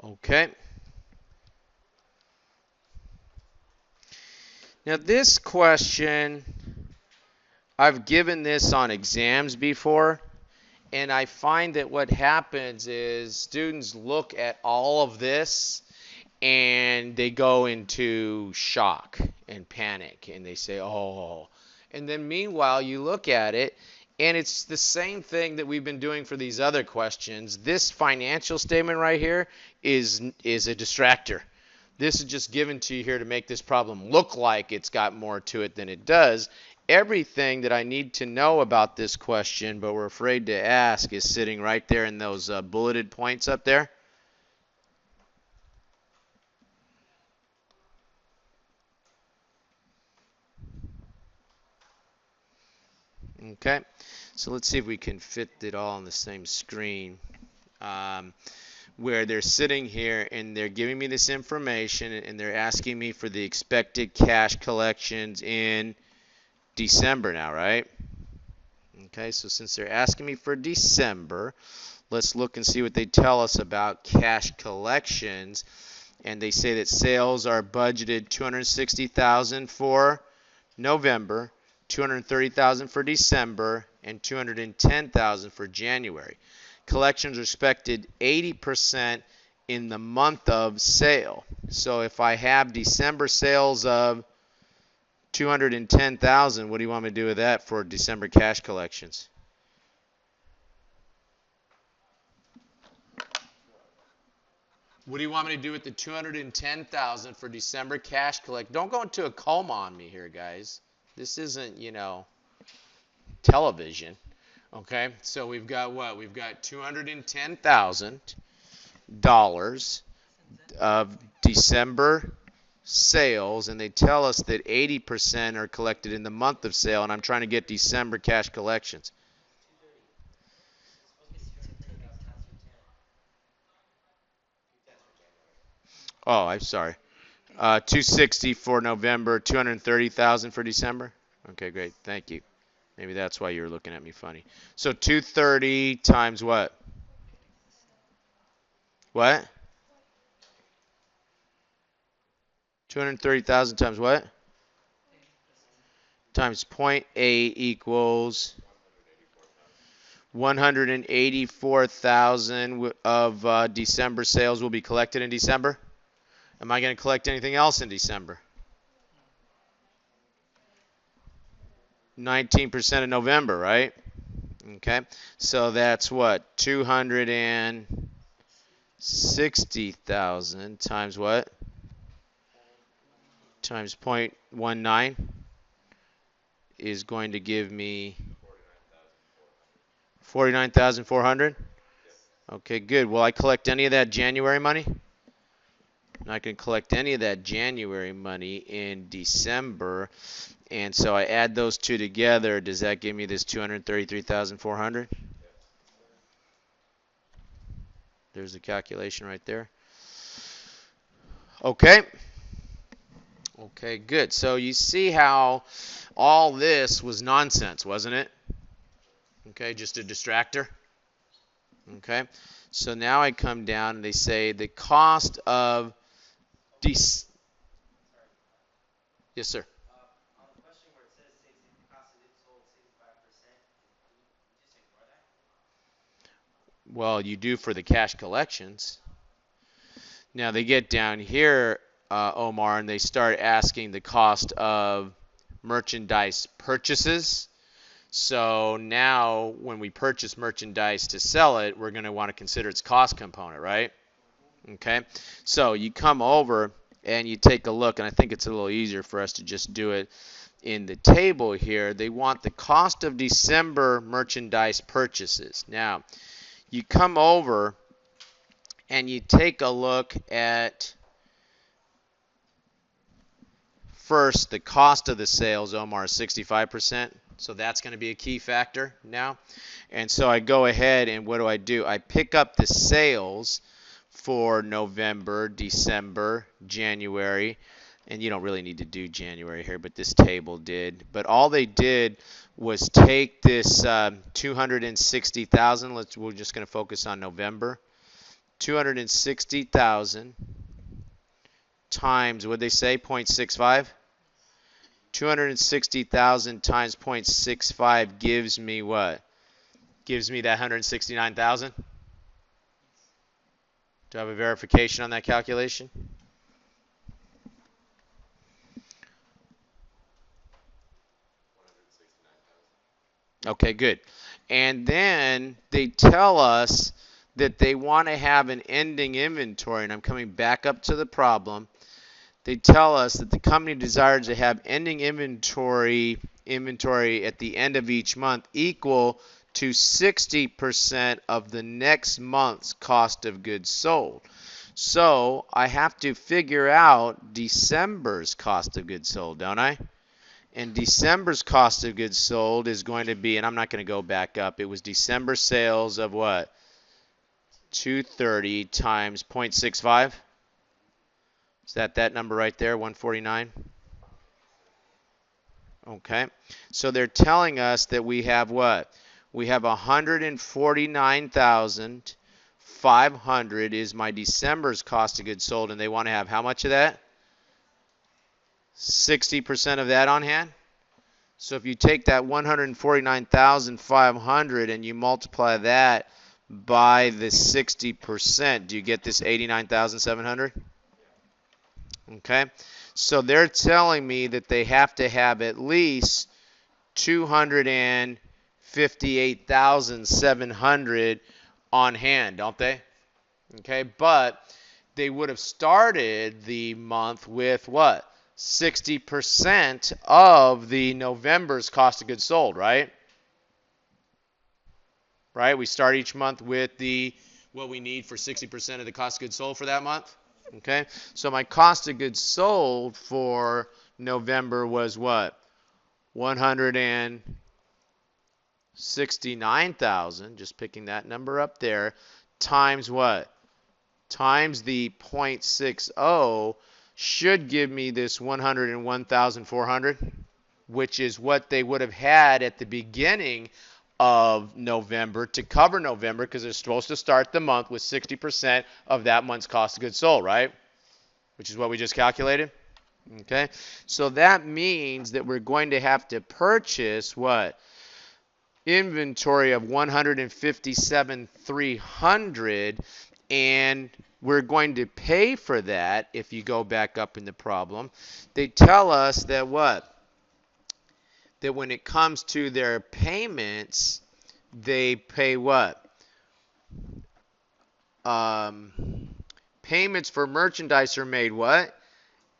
Okay. Now this question, I've given this on exams before, and I find that what happens is students look at all of this and they go into shock and panic, and they say, oh. And then meanwhile, you look at it, and it's the same thing that we've been doing for these other questions. This financial statement right here is a distractor. This is just given to you here to make this problem look like it's got more to it than it does. Everything that I need to know about this question, but we're afraid to ask, is sitting right there in those bulleted points up there. Okay, so let's see if we can fit it all on the same screen. Where they're sitting here and they're giving me this information and they're asking me for the expected cash collections in December now, right? Okay, so since they're asking me for December, let's look and see what they tell us about cash collections. And they say that sales are budgeted $260,000 for November, $230,000 for December, and $210,000 for January. Collections are expected 80% in the month of sale. So if I have December sales of $210,000, what do you want me to do with that for December cash collections? What do you want me to do with the $210,000 for December cash collect? Don't go into a coma on me here, guys. This isn't, television. Okay, so we've got what? We've got $210,000 of December sales, and they tell us that 80% are collected in the month of sale, and I'm trying to get December cash collections. Oh, I'm sorry. 260 for November, 230,000 for December. Okay, great. Thank you. Maybe that's why you're looking at me funny. So 230 times what? What? 230,000 times what? Times zero point 0.8 equals 184,000 of December sales will be collected in December. Am I going to collect anything else in December? 19% of November, right? Okay. So that's what? 260,000 times what? Times 0.19 is going to give me 49,400. Okay, good. Will I collect any of that January money? I'm not going to collect any of that January money in December. And so I add those two together. Does that give me this 233,400? There's the calculation right there. Okay. Okay, good. So you see how all this was nonsense, wasn't it? Okay, just a distractor. Okay. So now I come down and they say the cost of Yes, sir. Well, you do for the cash collections. Now they get down here, Omar, and they start asking the cost of merchandise purchases. So now when we purchase merchandise to sell it, we're going to want to consider its cost component, right? Okay. So you come over and you take a look, and I think it's a little easier for us to just do it in the table here. They want the cost of December merchandise purchases. Now, you come over and you take a look at first the cost of the sales, Omar, is 65%. So that's going to be a key factor now. And so I go ahead and what do? I pick up the sales for November, December, January. And you don't really need to do January here, but this table did. But all they did was take this 260,000. We're just going to focus on November. 260,000 times, what did they say, 0.65? 260,000 times 0.65 gives me what? Gives me that 169,000. Do I have a verification on that calculation? Okay, good. And then they tell us that they want to have an ending inventory, and I'm coming back up to the problem. They tell us that the company desires to have ending inventory at the end of each month equal to 60% of the next month's cost of goods sold. So I have to figure out December's cost of goods sold, don't I? And December's cost of goods sold is going to be, and I'm not going to go back up, it was December sales of what? 230 times 0.65. Is that number right there, 149? Okay. So they're telling us that we have what? We have 149,500 is my December's cost of goods sold, and they want to have how much of that? 60% of that on hand. So if you take that 149,500 and you multiply that by the 60%, do you get this 89,700? Okay. So they're telling me that they have to have at least 258,700 on hand, don't they? Okay, but they would have started the month with what? 60% of the November's cost of goods sold, right? Right? We start each month with what we need for 60% of the cost of goods sold for that month. Okay? So my cost of goods sold for November was what? 169,000, just picking that number up there, times what? Times the 0.60 should give me this 101,400. which is what they would have had at the beginning of November to cover November, because they're supposed to start the month with 60% of that month's cost of goods sold, right? Which is what we just calculated. Okay, so that means that we're going to have to purchase what? Inventory of 157,300, and we're going to pay for that. If you go back up in the problem, they tell us that what? That when it comes to their payments, they pay what? Payments for merchandise are made what?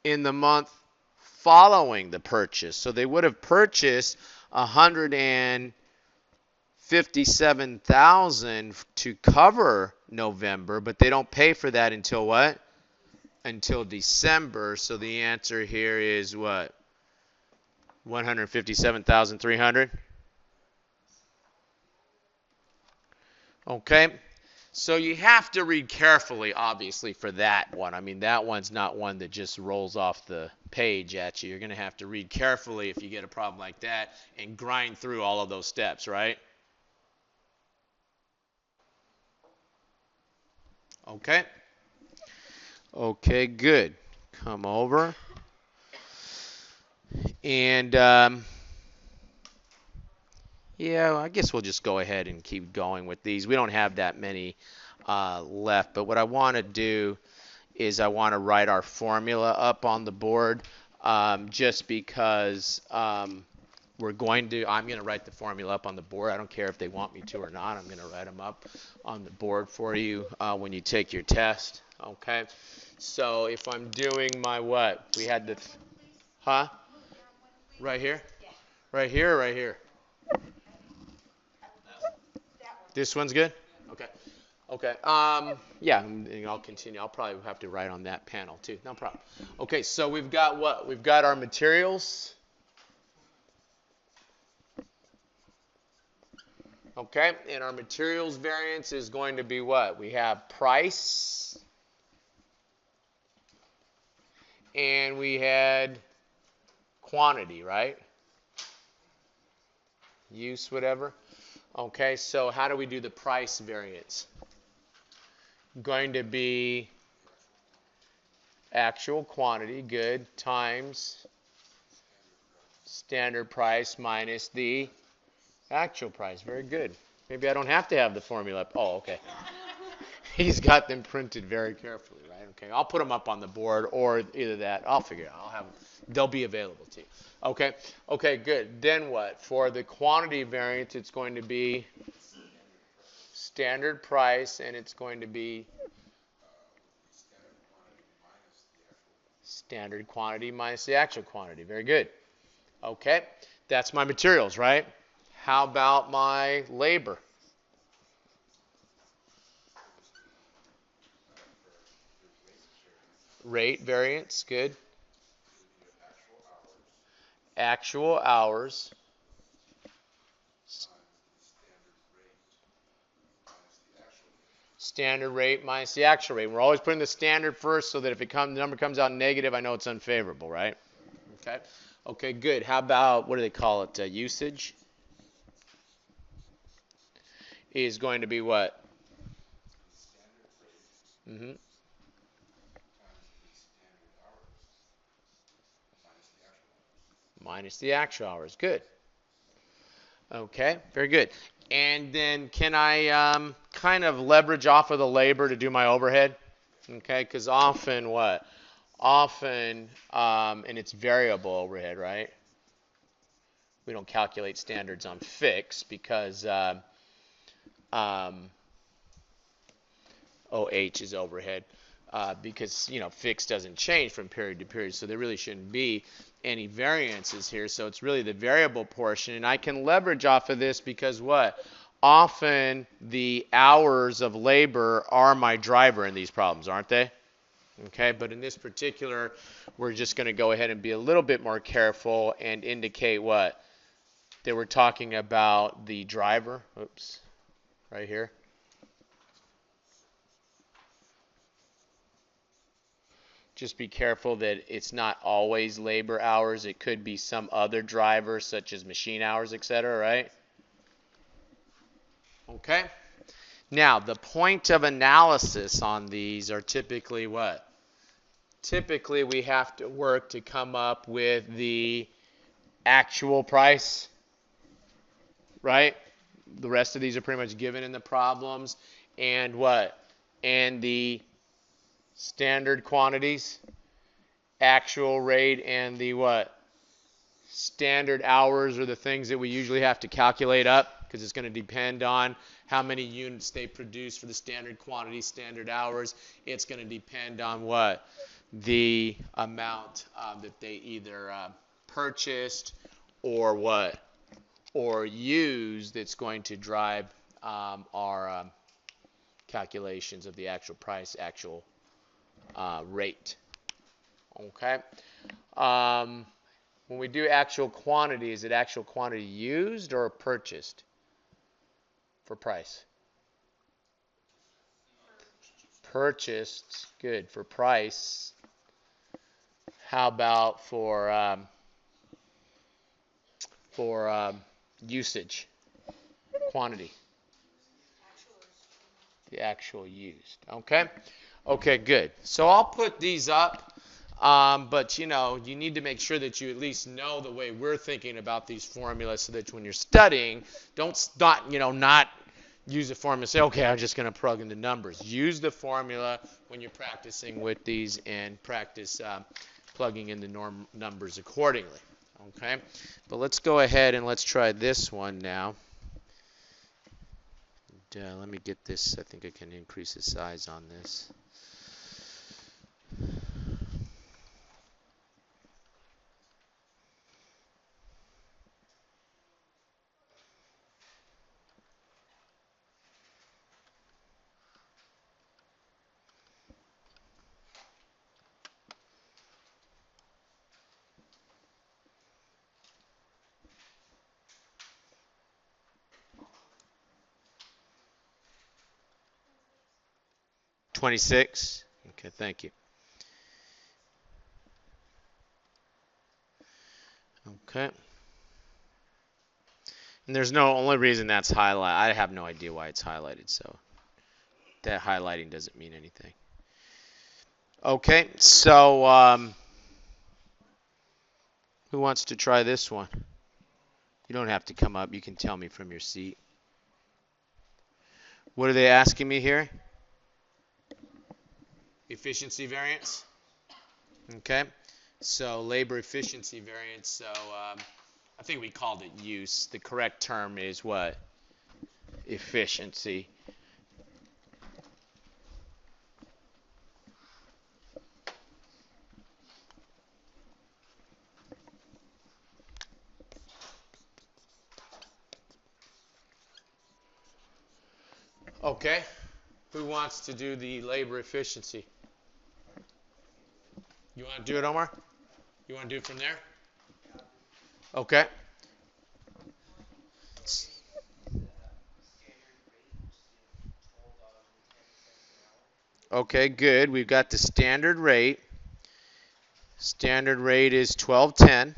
In the month following the purchase. So they would have purchased 157,000 to cover November, but they don't pay for that until what? Until December. So the answer here is what? 157,300. Okay. So you have to read carefully, obviously, for that one. I mean, that one's not one that just rolls off the page at you. You're going to have to read carefully if you get a problem like that and grind through all of those steps, right? Okay. Okay, good. Come over. And, yeah, I guess we'll just go ahead and keep going with these. We don't have that many left, but what I want to do is I want to write our formula up on the board, just because I'm going to write the formula up on the board. I don't care if they want me to or not. I'm going to write them up on the board for you when you take your test. Okay. So if I'm doing my what? We had the, huh? Right here? Right here or right here? This one's good? Okay. Okay. Yeah, I'll continue. I'll probably have to write on that panel too. No problem. Okay, so we've got what? We've got our materials. Okay, and our materials variance is going to be what? We have price, and we had quantity, right? Use, whatever. Okay, so how do we do the price variance? Going to be actual quantity, good, times standard price minus the actual price. Very good. Maybe I don't have to have the formula. Oh, okay. He's got them printed very carefully, right? Okay, I'll put them up on the board, or either that. I'll figure it out. I'll have them. They'll be available to you. Okay. Okay, good. Then what? For the quantity variance, it's going to be standard price, and it's going to be standard quantity minus the actual quantity. Very good. Okay, that's my materials, right? How about my labor? Rate variance, good. Actual hours. Standard rate minus the actual rate. We're always putting the standard first so that if the number comes out negative, I know it's unfavorable, right? Okay. Okay, good. How about, what do they call it? Usage is going to be what? Mm-hmm. Minus the actual hours. Good. Okay, very good. And then can I kind of leverage off of the labor to do my overhead? Okay, because often what? Often, and it's variable overhead, right? We don't calculate standards on fixed because OH is overhead. Because fixed doesn't change from period to period, so there really shouldn't be any variances here. So it's really the variable portion, and I can leverage off of this because what? Often the hours of labor are my driver in these problems, aren't they? Okay, but in this particular, we're just going to go ahead and be a little bit more careful and indicate what? That we're talking about the driver. Oops, right here. Just be careful that it's not always labor hours. It could be some other driver, such as machine hours, etc., right? Okay. Now, the point of analysis on these are typically what? Typically, we have to work to come up with the actual price, right? The rest of these are pretty much given in the problems. And what? And the standard quantities, actual rate, and the what? Standard hours are the things that we usually have to calculate up because it's going to depend on how many units they produce for the standard quantity, standard hours. It's going to depend on what? The amount that they either purchased or what? Or used that's going to drive our calculations of the actual price, actual rate. Okay? When we do actual quantity, is it actual quantity used or purchased for price? Purchased, good. For price, how about for usage, quantity? The actual used. Okay? Okay, good. So I'll put these up. But you need to make sure that you at least know the way we're thinking about these formulas, so that when you're studying, don't not use a formula and say, okay, I'm just going to plug in the numbers. Use the formula when you're practicing with these and practice plugging in the numbers accordingly. Okay, but let's go ahead and let's try this one now. Let me get this. I think I can increase the size on this. $26. Okay, thank you. Okay. And there's no only reason that's highlighted. I have no idea why it's highlighted, so that highlighting doesn't mean anything. Okay, so who wants to try this one? You don't have to come up. You can tell me from your seat. What are they asking me here? Efficiency variance. Okay, so labor efficiency variance. So I think we called it use. The correct term is what? Efficiency. Okay, who wants to do the labor efficiency? You want to do it, Omar? You want to do it from there? Okay. Okay, good. We've got the standard rate. Standard rate is $12.10.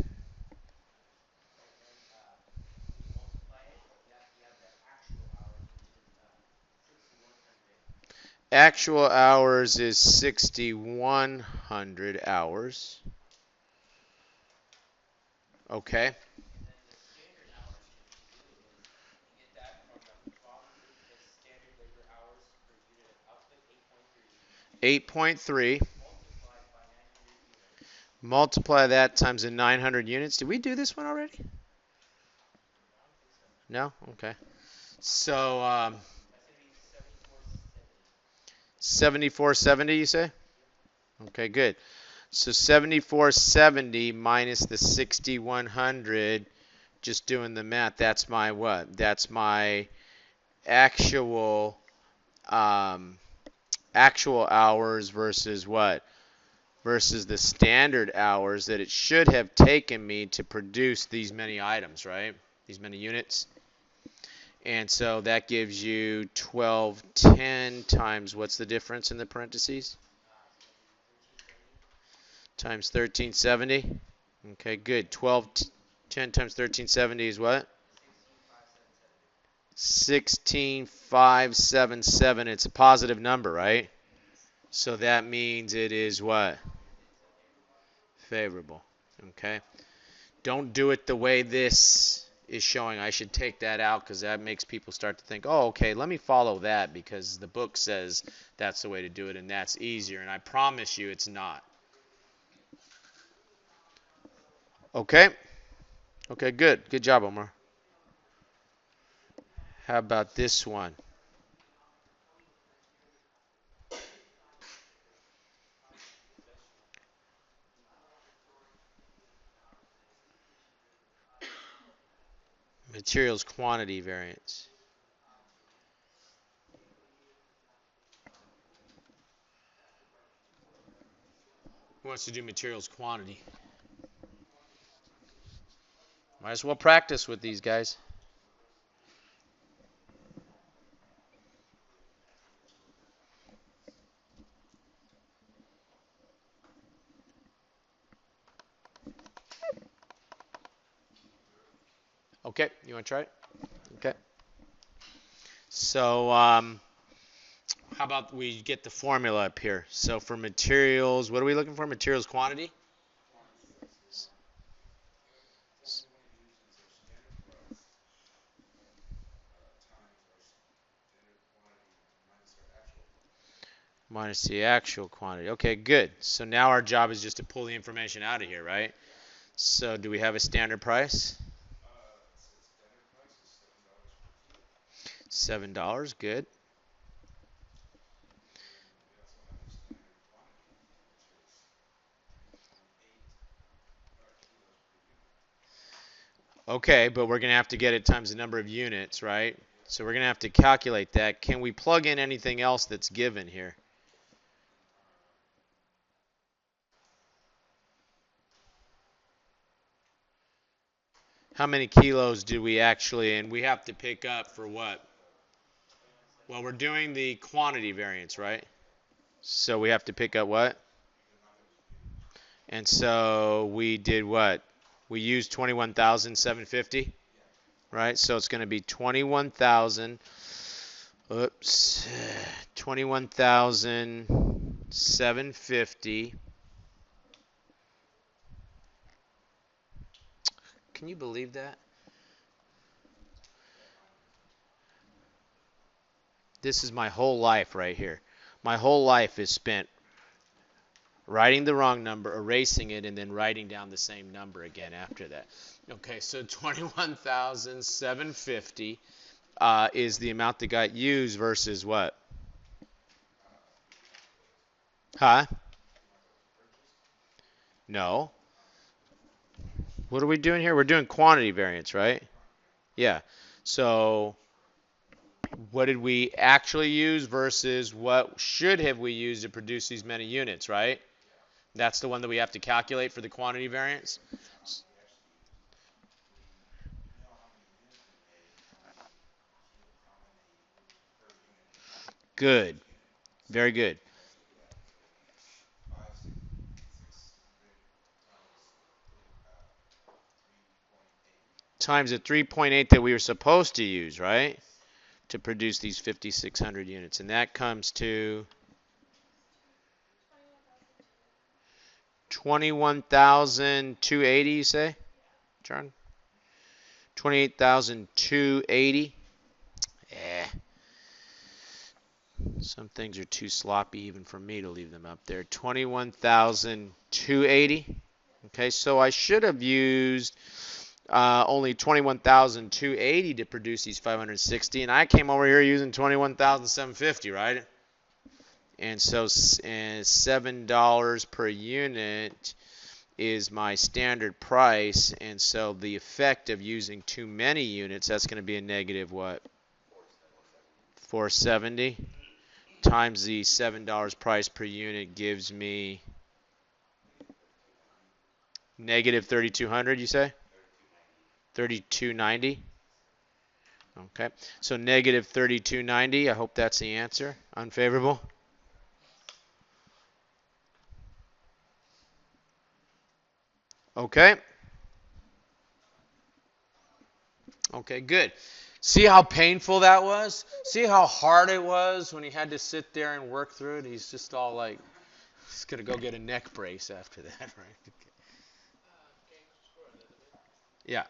Actual hours is 6,100 hours. Okay. 8.3. Multiply that times the 900 units. Did we do this one already? No? Okay. So 7470, you say? Okay, good. So 7470 minus the 6,100, just doing the math, that's my what? That's my actual actual hours versus what? Versus the standard hours that it should have taken me to produce these many items, right? These many units. And so that gives you 1210 times, what's the difference in the parentheses? times 1370. Okay, good. 10 times 1370 is what? 16577. It's a positive number, right? So that means it is what? Favorable. Okay. Don't do it the way this is showing. I should take that out because that makes people start to think, oh, okay, let me follow that because the book says that's the way to do it and that's easier. And I promise you it's not. Okay? Okay, good. Good job, Omar. How about this one? Materials quantity variance. Who wants to do materials quantity? Might as well practice with these guys. Okay, you want to try it? Okay. So, how about we get the formula up here? So for materials, what are we looking for? Materials quantity? Minus the actual quantity. Okay, good. So now our job is just to pull the information out of here, right? So do we have a standard price? $7, good. Okay, but we're going to have to get it times the number of units, right? So we're going to have to calculate that. Can we plug in anything else that's given here? How many kilos do we actually, and we have to pick up for what? Well, we're doing the quantity variance, right? So we have to pick up what? And so we did what? We used 21,750, right? So it's going to be 21,750. Can you believe that? This is my whole life right here. My whole life is spent writing the wrong number, erasing it, and then writing down the same number again after that. Okay, so 21,750 is the amount that got used versus what? Huh? No. What are we doing here? We're doing quantity variance, right? Yeah. So what did we actually use versus what should have we used to produce these many units, right? That's the one that we have to calculate for the quantity variance. Good. Very good. Times the 3.8 that we were supposed to use, right? To produce these 5,600 units. And that comes to 21,280, you say, John? 28,280. Some things are too sloppy even for me to leave them up there. 21,280. Okay, so I should have used only 21,280 to produce these 560, and I came over here using 21,750, right? And so $7 per unit is my standard price, and so the effect of using too many units, that's going to be a negative what? 470 times the $7 price per unit gives me negative 3,200, you say? 3,290. Okay, so negative 3,290. I hope that's the answer. Unfavorable. Okay? Okay, good. See how painful that was? See how hard it was when he had to sit there and work through it? He's just all like, he's going to go get a neck brace after that, right? Okay. Yeah.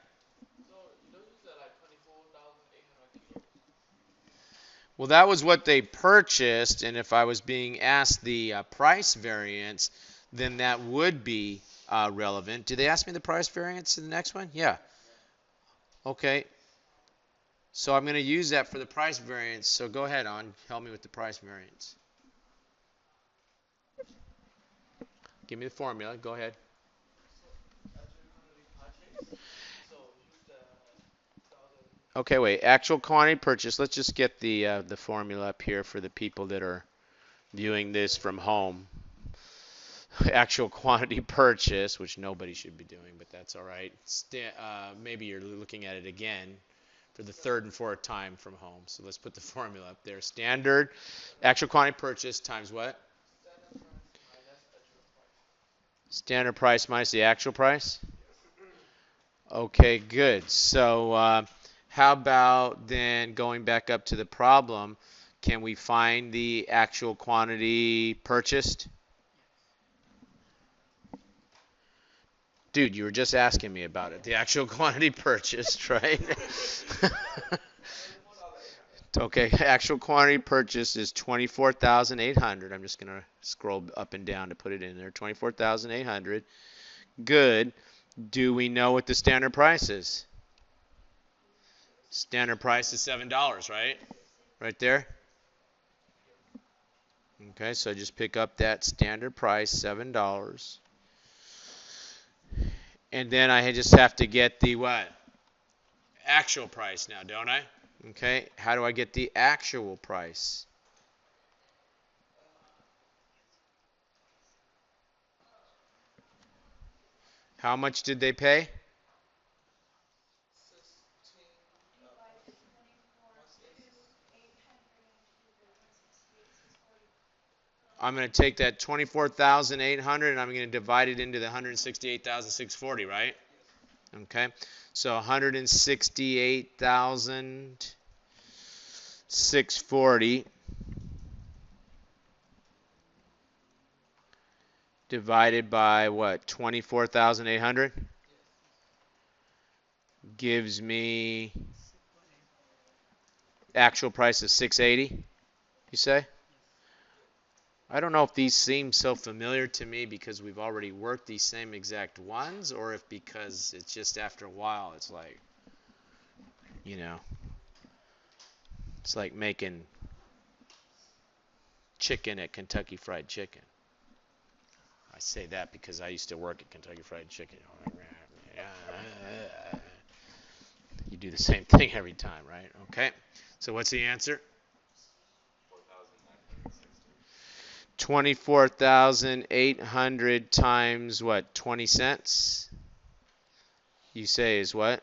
Well, that was what they purchased, and if I was being asked the price variance, then that would be relevant. Did they ask me the price variance in the next one? Yeah. Okay. So I'm going to use that for the price variance. So go ahead on, help me with the price variance. Give me the formula. Go ahead. Okay, wait. Actual quantity purchase. Let's just get the formula up here for the people that are viewing this from home. Actual quantity purchase, which nobody should be doing, but that's all right. Maybe you're looking at it again for the third and fourth time from home. So let's put the formula up there. Standard actual quantity purchase times what? Standard price minus the actual price? Okay, good. So how about then going back up to the problem, can we find the actual quantity purchased? Dude, you were just asking me about it. The actual quantity purchased, right? Okay, actual quantity purchased is 24,800. I'm just going to scroll up and down to put it in there. 24,800. Good. Do we know what the standard price is? Standard price is $7, right? Right there. Okay, so just pick up that standard price, $7. And then I just have to get the what? Actual price now, don't I? Okay, how do I get the actual price? How much did they pay? I'm going to take that 24,800 and I'm going to divide it into the 168,640, right? Okay, so 168,640 divided by what? 24,800 gives me actual price of 680, you say? I don't know if these seem so familiar to me because we've already worked these same exact ones, or if because it's just after a while it's like, you know, it's like making chicken at Kentucky Fried Chicken. I say that because I used to work at Kentucky Fried Chicken. You do the same thing every time, right? Okay. So what's the answer? 24,800 times what? 20 cents? You say is what?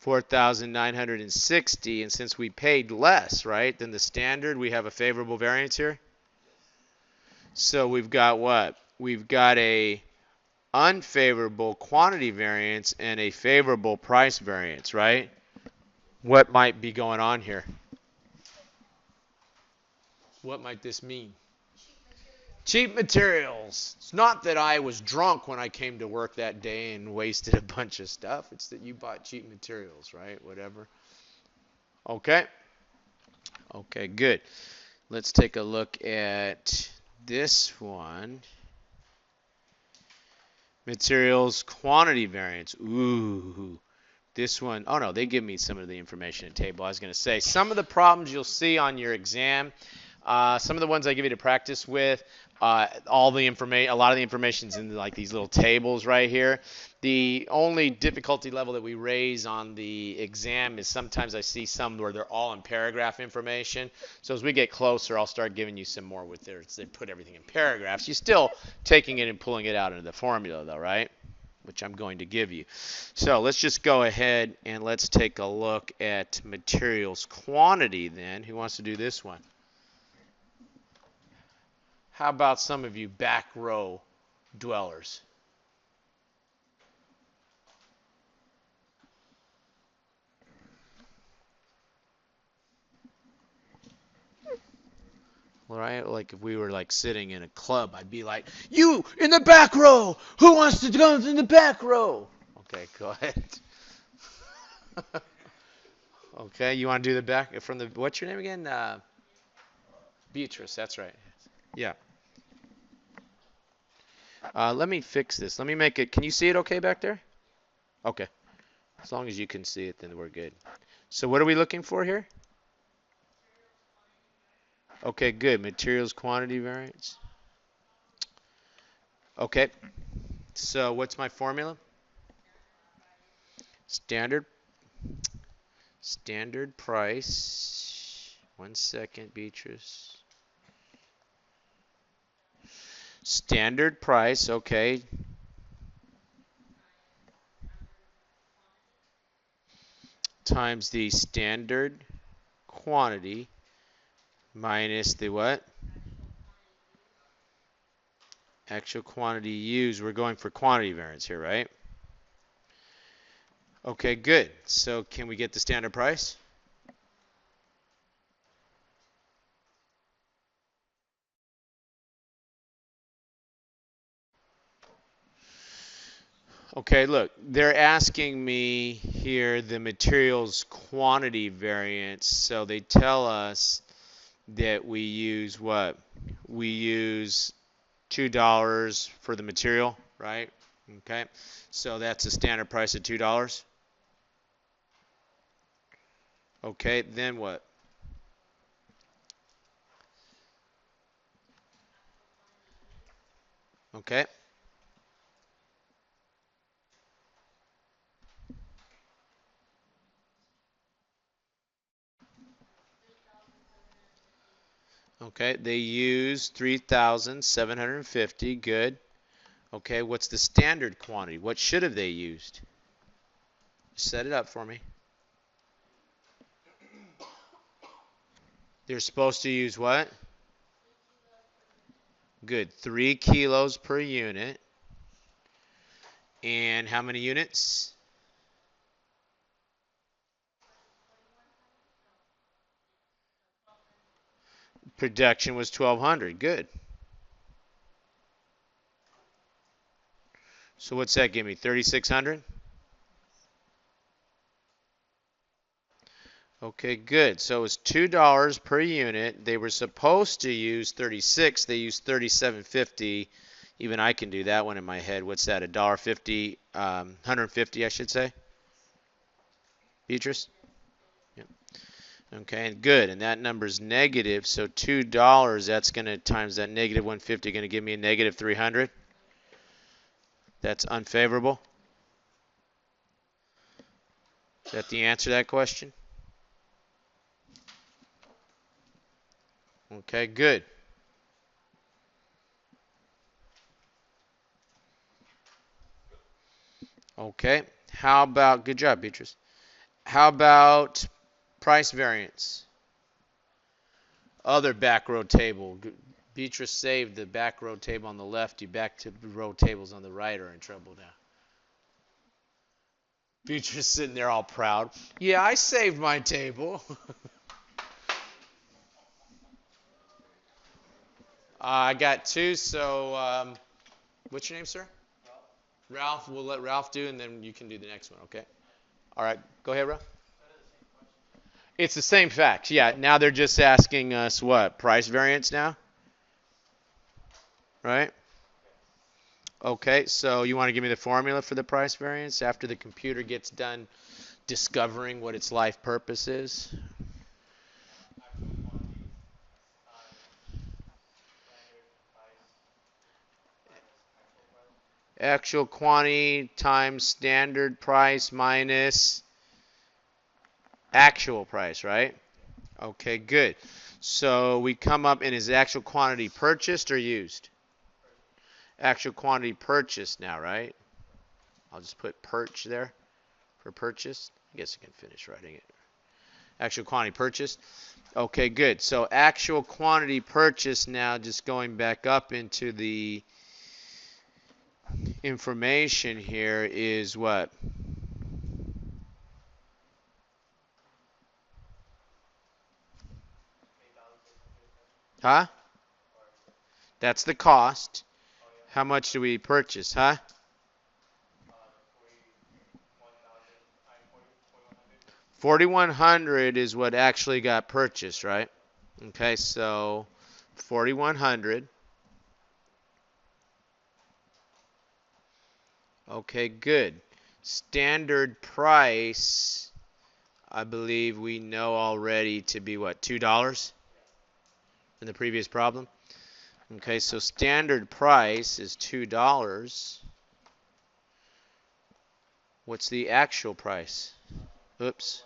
4,960. And since we paid less, right, than the standard, we have a favorable variance here. So we've got what? We've got a unfavorable quantity variance and a favorable price variance, right? What might be going on here? What might this mean? Cheap materials. It's not that I was drunk when I came to work that day and wasted a bunch of stuff. It's that you bought cheap materials, right? Whatever. Okay. Okay, good. Let's take a look at this one. Materials quantity variance. Ooh. This one, oh no, they give me some of the information in the table. I was going to say, some of the problems you'll see on your exam, some of the ones I give you to practice with, all the information, a lot of the information's in like these little tables right here. The only difficulty level that we raise on the exam is sometimes I see some where they're all in paragraph information. So as we get closer, I'll start giving you some more with theirs. They put everything in paragraphs. You're still taking it and pulling it out into the formula though, right? Which I'm going to give you. So let's just go ahead and let's take a look at materials quantity then. Who wants to do this one? How about some of you back row dwellers? right? Like if we were like sitting in a club, I'd be like, "You in the back row, who wants to go in the back row?" Okay, go ahead. Okay, you want to do the back from the, what's your name again? Beatrice, that's right. Yeah. Let me fix this. Let me make it. Can you see it okay back there? Okay. As long as you can see it, then we're good. So what are we looking for here? Okay, good. Materials quantity variance. Okay. So what's my formula? Standard price. 1 second, Beatrice. Standard price, okay. Times the standard quantity minus the what? Actual quantity used. We're going for quantity variance here, right? Okay, good. So can we get the standard price? Okay, look, they're asking me here the materials quantity variance. So they tell us that we use what? We use $2 for the material, right? Okay, so that's a standard price of $2. Okay, then what? Okay. Okay, they use 3,750. Good. Okay, what's the standard quantity? What should have they used? Set it up for me. They're supposed to use what? Good. 3 kilos per unit. And how many units? Production was 1,200. Good. So what's that give me? 3,600? Okay, good. So it's $2 per unit. They were supposed to use 36. They used 37.50. Even I can do that one in my head. What's that? $1.50, 150, I should say. Beatrice? Yep. Okay, good. And that number's negative. So $2, that's going to times that negative 150, going to give me a negative 300. That's unfavorable. Is that the answer to that question? Okay, good. Okay. How about, good job, Beatrice. How about price variance? Other back row table. Beatrice saved the back row table on the left. You back to row tables on the right are in trouble now. Beatrice sitting there all proud. Yeah, I saved my table. I got two, so what's your name, sir? Ralph. We'll let Ralph do, and then you can do the next one, okay? All right, go ahead, Ralph. It's the same facts. Yeah, now they're just asking us what? Price variance now? Right? Okay, so you want to give me the formula for the price variance after the computer gets done discovering what its life purpose is? Actual quantity times standard price minus actual price, right? Okay, good. So we come up, and is actual quantity purchased or used? Actual quantity purchased now, right? I'll just put perch there for purchase. I guess I can finish writing it. Actual quantity purchased. Okay, good. So actual quantity purchased now, just going back up into the information here, is what? Huh? That's the cost. How much do we purchase, huh? 4,100 is what actually got purchased, right? Okay, so 4,100. Okay, good. Standard price, I believe we know already to be what, $2 in the previous problem? Okay, so standard price is $2. What's the actual price? Oops.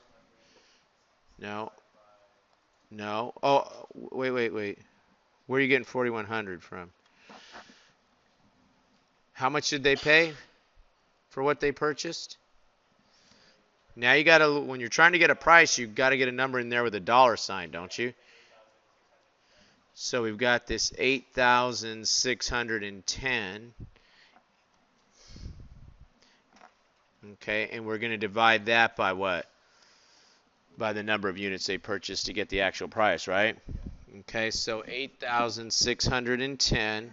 No. No. Oh, wait. Where are you getting 4,100 from? How much did they pay for what they purchased? Now you got to, when you're trying to get a price, you've got to get a number in there with a dollar sign, don't you? So we've got this 8,610. Okay, and we're going to divide that by what? By the number of units they purchased to get the actual price, right? Okay, so 8,610.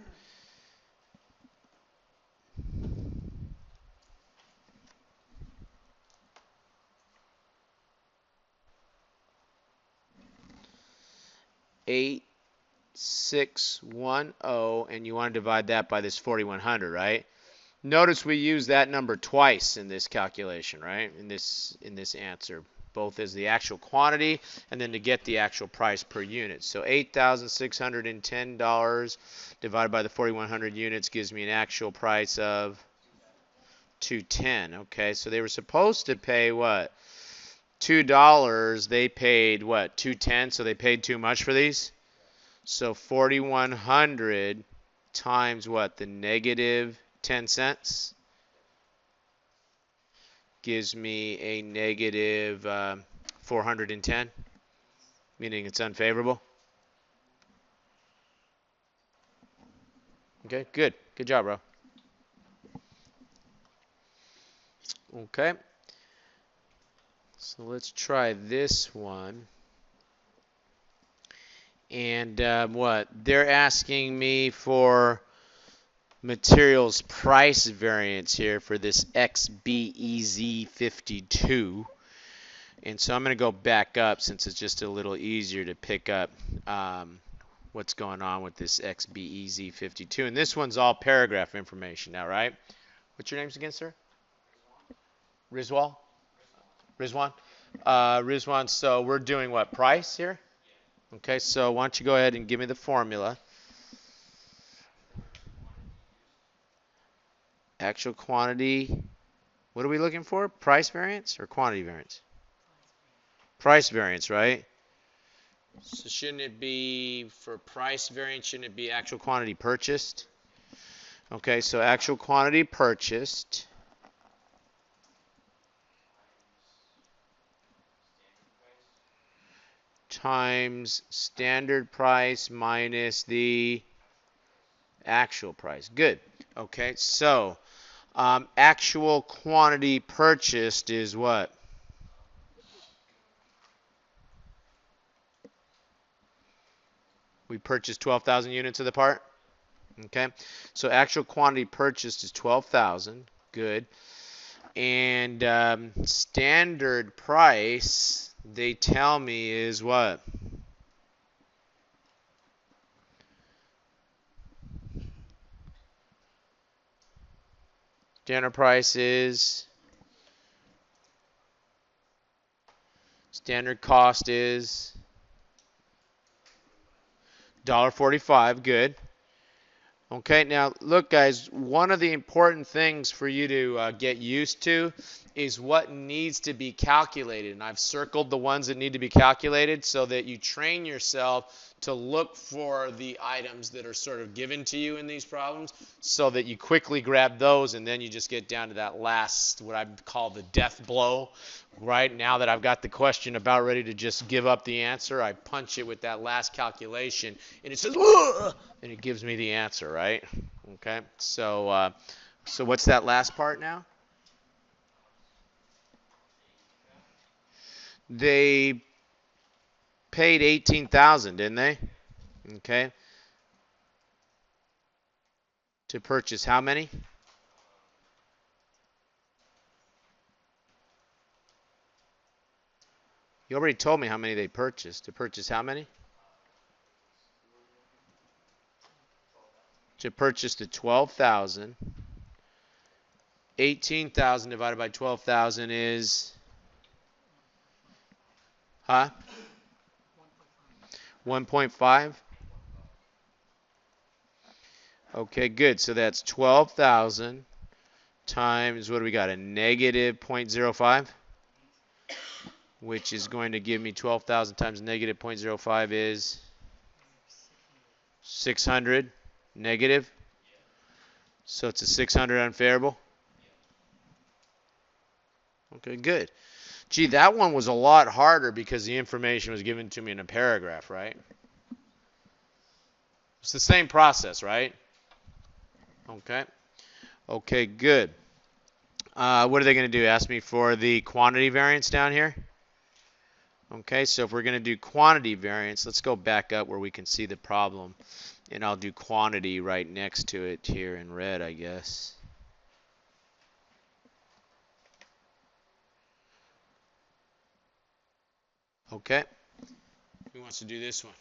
Eight 610, and you want to divide that by this 4,100, right? Notice we use that number twice in this calculation, right? In this answer, both as the actual quantity and then to get the actual price per unit. So $8,610 divided by the 4,100 units gives me an actual price of $210. Okay, so they were supposed to pay what? $2. They paid what? $210. So they paid too much for these. So 4,100 times what? The negative 10 cents gives me a negative 410, meaning it's unfavorable. Okay, good. Good job, bro. Okay. So let's try this one. And what? They're asking me for materials price variance here for this XBEZ52. And so I'm going to go back up since it's just a little easier to pick up what's going on with this XBEZ52. And this one's all paragraph information now, right? What's your names again, sir? Rizwan? Rizwan, so we're doing what? Price here? Okay, so why don't you go ahead and give me the formula. Actual quantity. What are we looking for? Price variance or quantity variance? Price variance, right? So shouldn't it be, for price variance, shouldn't it be actual quantity purchased? Okay, so actual quantity purchased times standard price minus the actual price. Good. Okay, so actual quantity purchased is what? We purchased 12,000 units of the part. Okay, so actual quantity purchased is 12,000. Good. And standard price, they tell me, is what? Standard price is, standard cost is $1.45. Good. Okay, now look, guys, one of the important things for you to get used to is what needs to be calculated. And I've circled the ones that need to be calculated so that you train yourself to look for the items that are sort of given to you in these problems so that you quickly grab those and then you just get down to that last, what I call the death blow. Right now that I've got the question about ready to just give up the answer, I punch it with that last calculation and it says, ugh! And it gives me the answer, right? Okay, so what's that last part now? They paid 18,000, didn't they? Okay. To purchase how many? You already told me how many they purchased. To purchase how many? To purchase the 12,000. 18,000 divided by 12,000 is, huh? 1.5. Okay, good. So that's 12,000 times, what do we got? A negative 0.05, which is going to give me 12,000 times negative 0.05 is 600 negative. So it's a 600 unfavorable. Okay, good. Gee, that one was a lot harder because the information was given to me in a paragraph, right? It's the same process, right? Okay. Okay, good. What are they going to do? Ask me for the quantity variance down here? Okay, so if we're going to do quantity variance, let's go back up where we can see the problem. And I'll do quantity right next to it here in red, I guess. Okay. Who wants to do this one?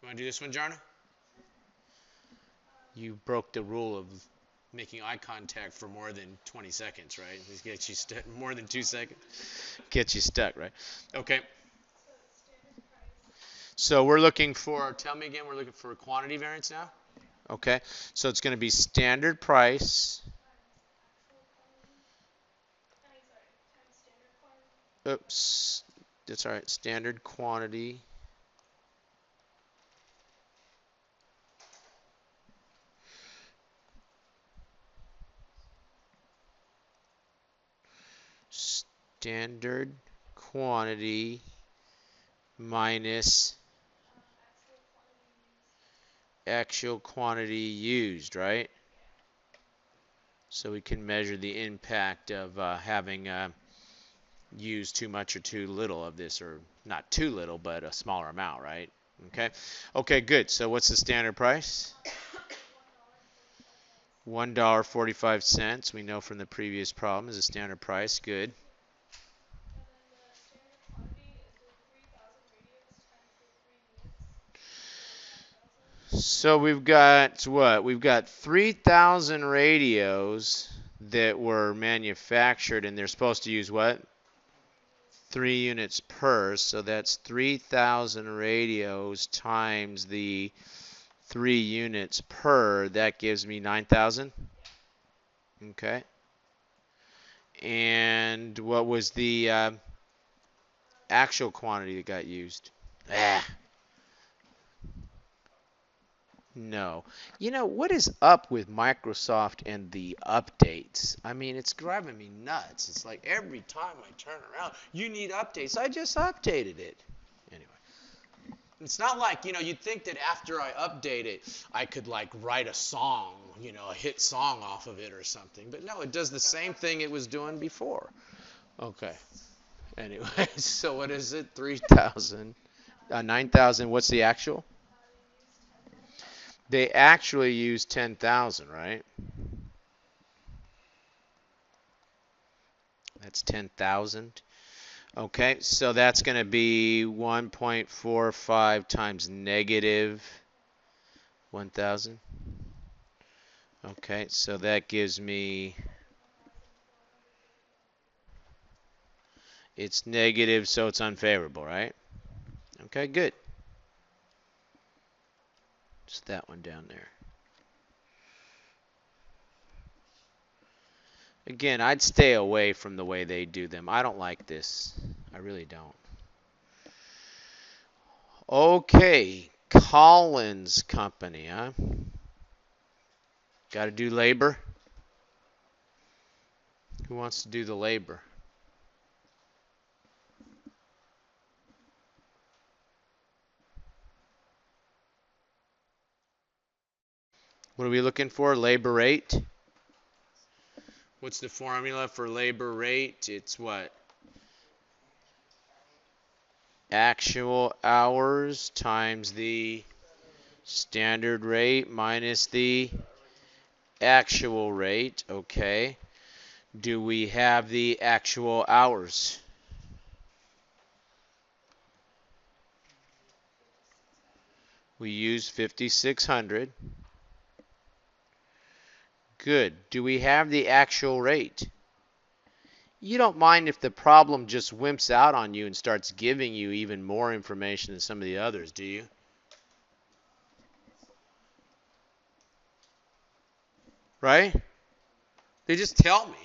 You want to do this one, Jarna? You broke the rule of making eye contact for more than 20 seconds, right? This gets you stuck. More than 2 seconds gets you stuck, right? Okay. So we're looking for, tell me again, we're looking for quantity variance now? Okay. So it's going to be standard price. Oops. That's all right. Standard quantity. Standard quantity minus actual quantity used, right? So we can measure the impact of having used too much or too little of this, or not too little, but a smaller amount, right? Okay. Okay, good. So what's the standard price? $1.45. We know from the previous problem is a standard price. Good. So we've got what? We've got 3,000 radios that were manufactured, and they're supposed to use what? 3 units per. So that's 3,000 radios times the 3 units per. That gives me 9,000. Okay. And what was the actual quantity that got used? No. You know, what is up with Microsoft and the updates? I mean, it's driving me nuts. It's like every time I turn around, you need updates. I just updated it. Anyway. It's not like, you'd think that after I update it, I could like write a song, a hit song off of it or something. But no, it does the same thing it was doing before. Okay. Anyway, so what is it? 3,000. 9,000. What's the actual? They actually use 10,000, right? That's 10,000. Okay, so that's going to be 1.45 times negative 1,000. Okay, so that gives me, it's negative, so it's unfavorable, right? Okay, good. Just that one down there. Again, I'd stay away from the way they do them. I don't like this. I really don't. Okay, Collins Company, huh? Got to do labor? Who wants to do the labor? What are we looking for? Labor rate? What's the formula for labor rate? It's what? Actual hours times the standard rate minus the actual rate. Okay. Do we have the actual hours? We use 5,600. Good. Do we have the actual rate? You don't mind if the problem just wimps out on you and starts giving you even more information than some of the others, do you? Right? They just tell me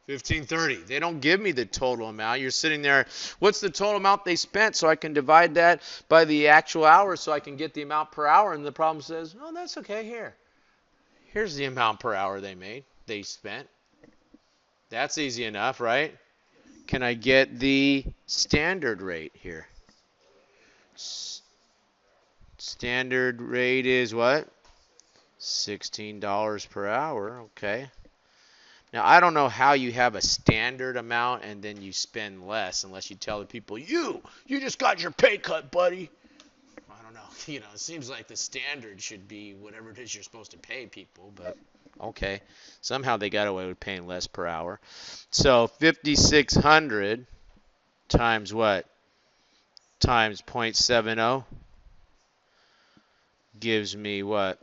1530. They don't give me the total amount. You're sitting there, what's the total amount they spent so I can divide that by the actual hours so I can get the amount per hour, and the problem says, "Oh, that's okay here. Here's the amount per hour they spent." That's easy enough, right? Can I get the standard rate here? Standard rate is what? $16 per hour. Okay. Now, I don't know how you have a standard amount and then you spend less unless you tell the people, you just got your pay cut, buddy. I don't know. It seems like the standard should be whatever it is you're supposed to pay people, but okay. Somehow they got away with paying less per hour. So 5,600 times what? Times 0.70 gives me what?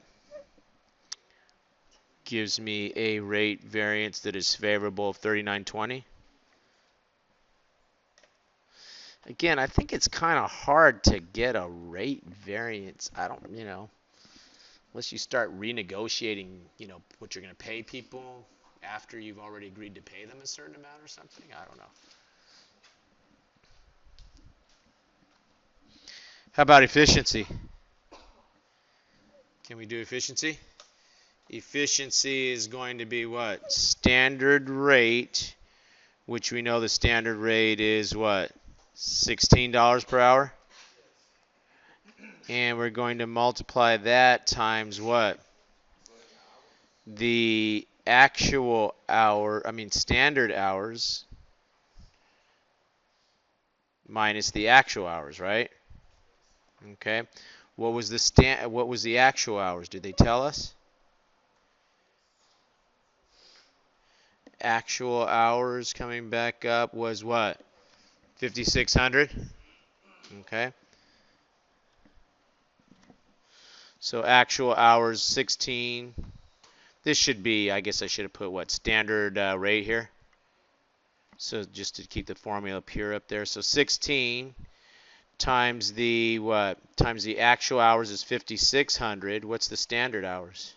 Gives me a rate variance that is favorable of 39.20. Again, I think it's kind of hard to get a rate variance. I don't, unless you start renegotiating, what you're going to pay people after you've already agreed to pay them a certain amount or something. I don't know. How about efficiency? Can we do efficiency? Efficiency is going to be what? Standard rate, which we know the standard rate is what? $16 per hour. And we're going to multiply that times what? The actual standard hours minus the actual hours, right? Okay. What was the actual hours? Did they tell us? Actual hours coming back up was what? 5,600. Okay. So actual hours 16. This should be, I guess I should have put what? Standard rate here. So just to keep the formula pure up there. So 16 times the what? Times the actual hours is 5,600. What's the standard hours?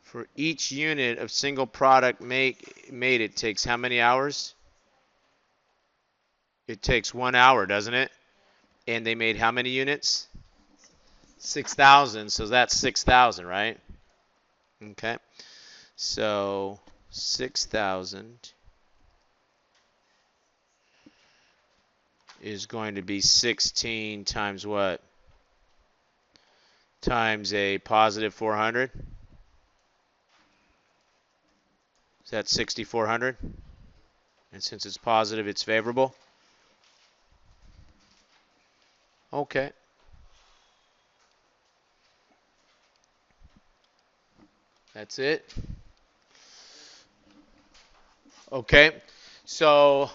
For each unit of single product made, it takes how many hours? It takes 1 hour, doesn't it? And they made how many units? 6,000. So that's 6,000, right? Okay. So 6,000 is going to be 16 times what? Times a positive 400. So that's 6,400. And since it's positive, it's favorable. Okay. That's it. Okay. So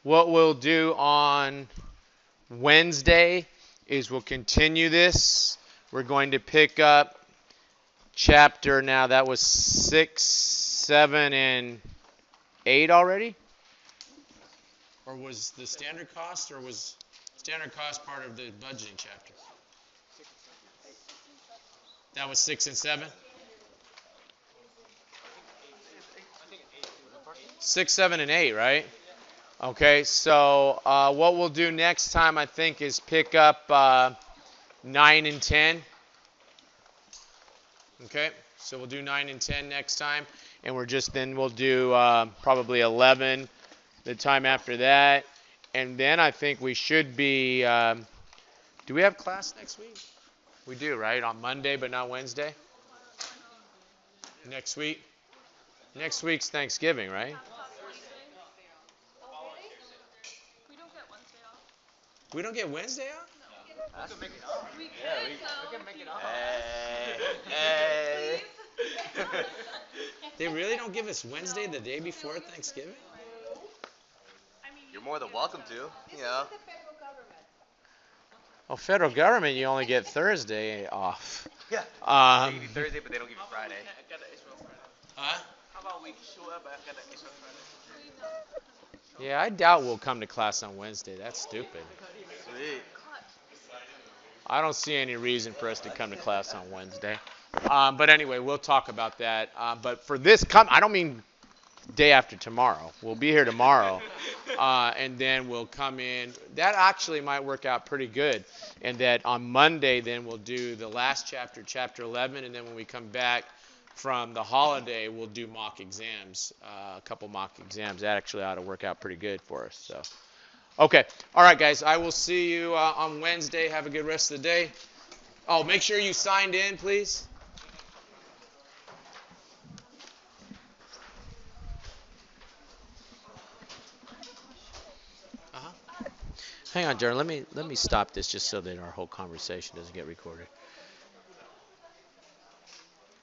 what we'll do on Wednesday is we'll continue this. We're going to pick up chapter, now that was 6, 7, and 8 already? Or was the standard cost, or was standard cost part of the budgeting chapter? That was 6 and 7? 6, 7, and 8, right? Okay, so what we'll do next time, I think, is pick up 9 and 10. Okay, so we'll do 9 and 10 next time, and we'll do probably 11 the time after that, and then I think we should be. Do we have class next week? We do, right? On Monday, but not Wednesday. Next week. Next week's Thanksgiving, right? We don't get Wednesday off? We can make it up. Hey. They really don't give us Wednesday the day before Thanksgiving? You're more than welcome to. You know. Oh, federal government, you only get Thursday off. Yeah. They give you Um, Thursday, but they don't give you Friday. huh? How about we show up at the Israel Friday? Yeah, I doubt we'll come to class on Wednesday. That's stupid. Sweet. I don't see any reason for us to come to class on Wednesday. But anyway, we'll talk about that. But for this, I don't mean day after tomorrow. We'll be here tomorrow, and then we'll come in. That actually might work out pretty good. And that on Monday, then we'll do the last chapter, chapter 11, and then when we come back from the holiday, we'll do mock exams, a couple mock exams. That actually ought to work out pretty good for us. So, okay, all right, guys. I will see you on Wednesday. Have a good rest of the day. Oh, make sure you signed in, please. Hang on, Jared. Let me stop this just so that our whole conversation doesn't get recorded.